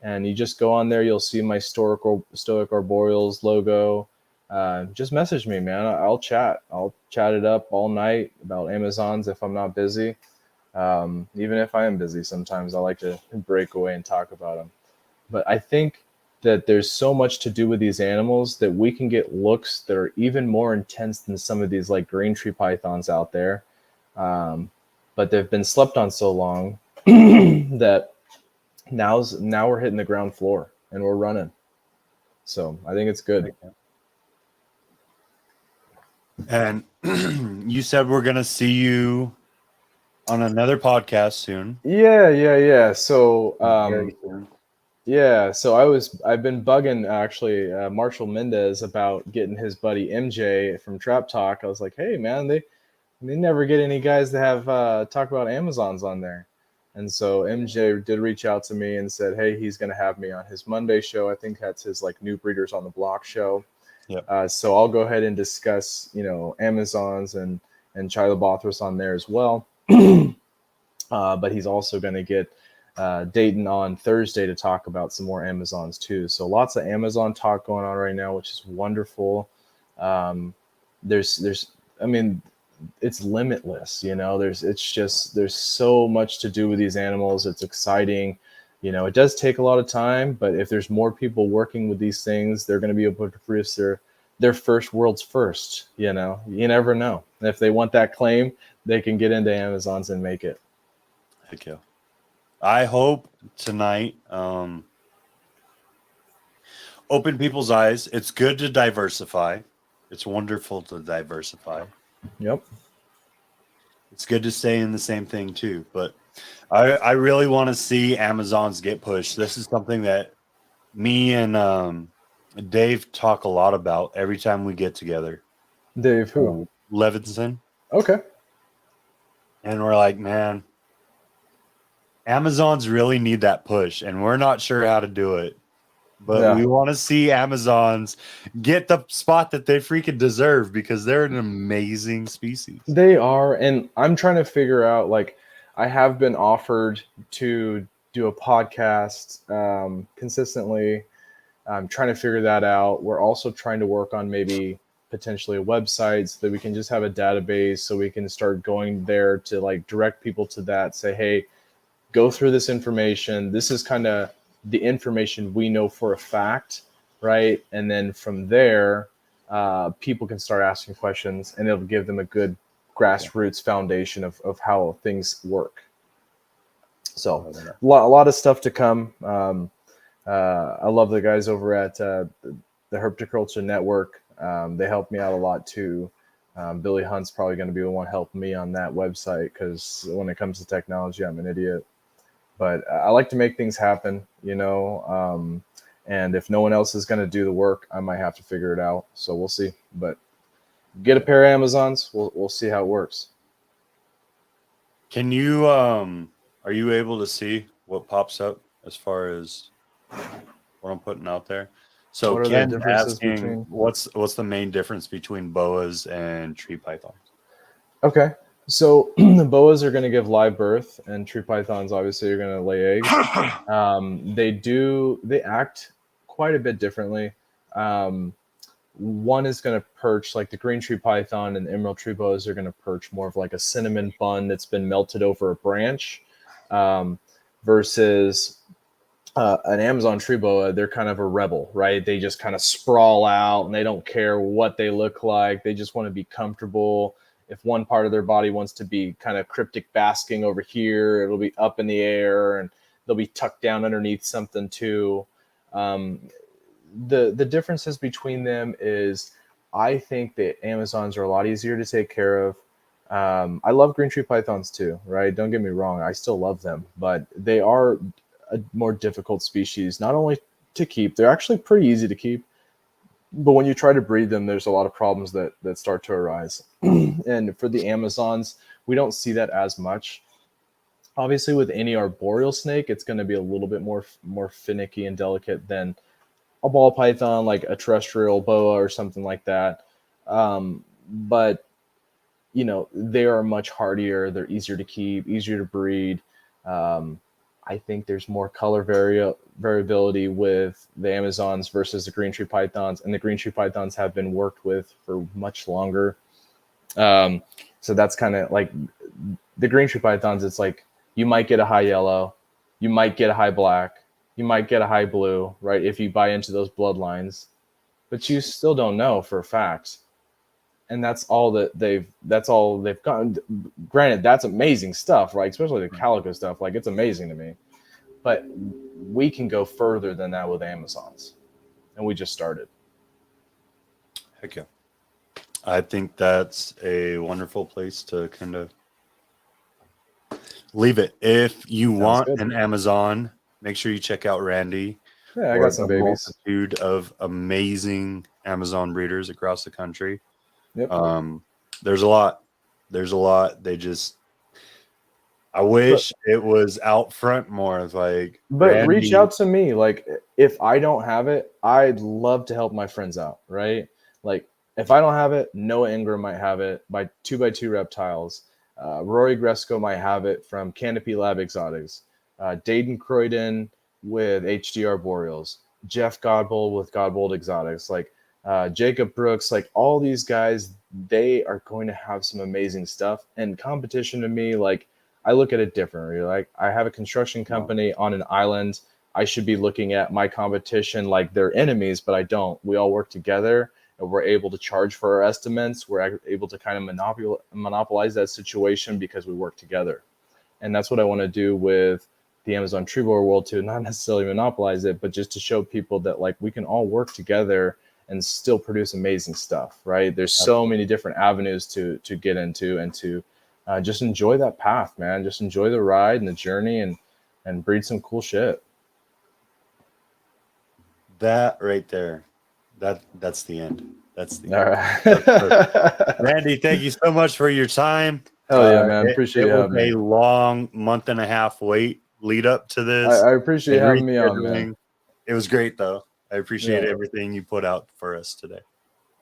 And you just go on there, you'll see my Stoic Arboreals logo. Just message me, man. I'll chat it up all night about Amazons if I'm not busy. Even if I am busy, sometimes I like to break away and talk about them. But I think that there's so much to do with these animals that we can get looks that are even more intense than some of these like green tree pythons out there. But they've been slept on so long that now we're hitting the ground floor and we're running. So I think it's good. And you said we're going to see you on another podcast soon. Yeah. So, Very soon. yeah, so I've been bugging actually Marshall Mendez about getting his buddy MJ from Trap Talk. I was like, hey man, they never get any guys to have talk about Amazons on there. And so MJ did reach out to me and said, hey, he's going to have me on his Monday show. I think that's his like New Breeders on the Block show. Yep. So I'll go ahead and discuss, Amazons and Chilobothris on there as well. But he's also going to get Dayton on Thursday to talk about some more Amazons too. So lots of Amazon talk going on right now, which is wonderful. There's, I mean, it's limitless, there's so much to do with these animals. It's exciting. It does take a lot of time, but if there's more people working with these things, they're going to be able to produce their first world's first. You never know. If they want that claim, they can get into Amazons and make it. Heck yeah. I hope tonight open people's eyes. It's good to diversify. It's wonderful to diversify. Yep. It's good to stay in the same thing too. But I really want to see Amazons get pushed. This is something that me and Dave talk a lot about every time we get together. Dave who? Levinson. Okay. And we're like, man, Amazons really need that push, and we're not sure how to do it. But we want to see Amazons get the spot that they freaking deserve, because they're an amazing species. They are, and I'm trying to figure out, like, I have been offered to do a podcast consistently. I'm trying to figure that out. We're also trying to work on maybe potentially a website so that we can just have a database, so we can start going there to like direct people to that, say, hey, go through this information. This is kind of the information we know for a fact, right? And then from there, people can start asking questions, and it'll give them a good grassroots foundation of how things work. So a lot of stuff to come. I love the guys over at the Herpetoculture Network. They helped me out a lot too. Billy Hunt's probably going to be the one helping me on that website, because when it comes to technology, I'm an idiot. But I like to make things happen, and if no one else is going to do the work, I might have to figure it out. So we'll see. But get a pair of Amazons. We'll see how it works. Can you are you able to see what pops up as far as what I'm putting out there? So Ken's asking, what's the main difference between boas and tree pythons? Okay. So the boas are going to give live birth, and tree pythons obviously are going to lay eggs. They act quite a bit differently. One is going to perch, like the green tree python and the emerald tree boas are going to perch more of like a cinnamon bun that's been melted over a branch, versus an Amazon tree boa. They're kind of a rebel, right? They just kind of sprawl out, and they don't care what they look like. They just want to be comfortable. If one part of their body wants to be kind of cryptic basking over here, it'll be up in the air, and they'll be tucked down underneath something too. The differences between them is, I think that Amazons are a lot easier to take care of. I love green tree pythons too, right? Don't get me wrong. I still love them, but they are a more difficult species, not only to keep, they're actually pretty easy to keep, but when you try to breed them, there's a lot of problems that start to arise. And for the Amazons, we don't see that as much. Obviously, with any arboreal snake, it's going to be a little bit more finicky and delicate than a ball python, like a terrestrial boa or something like that. But they are much hardier. They're easier to keep, easier to breed. I think there's more color variability with the Amazons versus the green tree pythons, and the green tree pythons have been worked with for much longer. So that's kind of like the green tree pythons. It's like you might get a high yellow, you might get a high black, you might get a high blue, right? If you buy into those bloodlines, but you still don't know for a fact. And that's all they've gotten. Granted, that's amazing stuff, right? Especially the calico stuff. Like, it's amazing to me. But we can go further than that with Amazons. And we just started. Heck yeah. I think that's a wonderful place to kind of leave it. If you want an Amazon, make sure you check out Randy. Yeah, I got some babies. Multitude of amazing Amazon breeders across the country. Yep. There's a lot. They just, I wish it was out front more. Like, but Randy, reach out to me. Like, if I don't have it, I'd love to help my friends out, right? Like, if I don't have it, Noah Ingram might have it by 2x2 Reptiles. Rory Gresco might have it from Canopy Lab Exotics. Dayton Croydon with HD Arboreals. Jeff Godbold with Godbold Exotics. Like, Jacob Brooks, like all these guys, they are going to have some amazing stuff. And competition to me, like I look at it differently. Like I have a construction company on an island. I should be looking at my competition like they're enemies, but I don't. We all work together and we're able to charge for our estimates. We're able to kind of monopolize that situation because we work together. And that's what I want to do with the Amazon tree blower world too, not necessarily monopolize it, but just to show people that like we can all work together and still produce amazing stuff, right? There's so many different avenues to get into and to just enjoy that path, man. Just enjoy the ride and the journey and breed some cool shit. That right there, that's the end. That's the All end. right. That's perfect. Randy, thank you so much for your time. Hell yeah, man. Appreciate it you was having me. a long month and a half wait lead up to this. I appreciate having me on, man. It was great though. I appreciate Yeah. everything you put out for us today.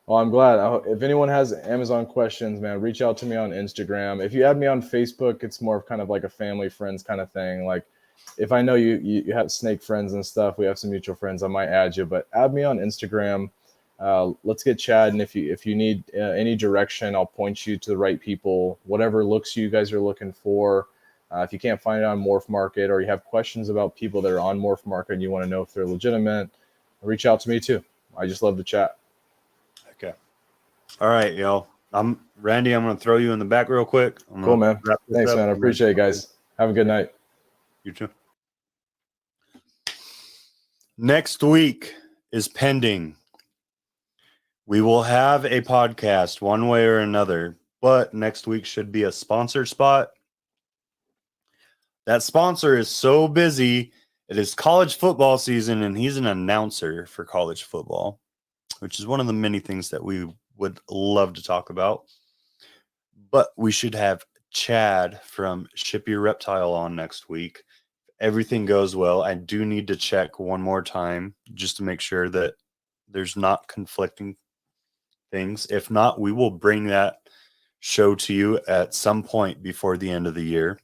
Well, I'm glad. If anyone has Amazon questions, man, reach out to me on Instagram. If you add me on Facebook, it's more of kind of like a family friends kind of thing. Like if I know you have snake friends and stuff, we have some mutual friends, I might add you, but add me on Instagram. Let's get chatting. If you need any direction, I'll point you to the right people, whatever looks you guys are looking for. If you can't find it on Morph Market or you have questions about people that are on Morph Market and you want to know if they're legitimate, reach out to me too. I just love to chat. Okay. All right, y'all. Randy. I'm going to throw you in the back real quick. Cool, man. Thanks, man. I appreciate it, guys. Have a good night. You too. Next week is pending. We will have a podcast one way or another, but next week should be a sponsor spot. That sponsor is so busy. It is college football season, and he's an announcer for college football, which is one of the many things that we would love to talk about. But we should have Chad from Ship Your Reptile on next week. If everything goes well, I do need to check one more time just to make sure that there's not conflicting things. If not, we will bring that show to you at some point before the end of the year.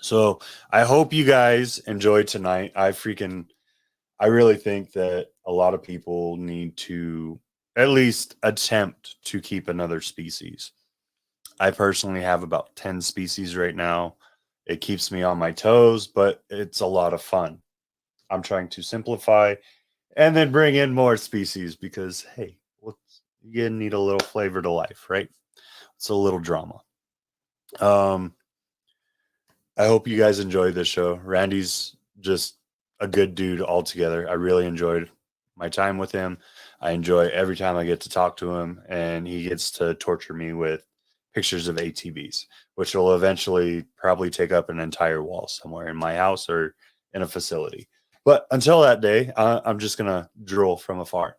So I hope you guys enjoyed tonight. I really think that a lot of people need to at least attempt to keep another species. I personally have about 10 species right now. It keeps me on my toes, but it's a lot of fun. I'm trying to simplify and then bring in more species because, hey, you need a little flavor to life, right? It's a little drama. I hope you guys enjoyed this show. Randy's just a good dude altogether. I really enjoyed my time with him. I enjoy every time I get to talk to him, and he gets to torture me with pictures of ATVs, which will eventually probably take up an entire wall somewhere in my house or in a facility. But until that day, I'm just going to drool from afar.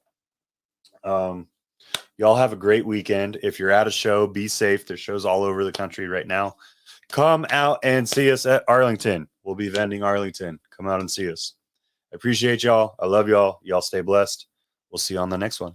Y'all have a great weekend. If you're at a show, be safe. There's shows all over the country right now. Come out and see us at Arlington. We'll be vending Arlington. Come out and see us. I appreciate y'all. I love y'all. Y'all stay blessed. We'll see you on the next one.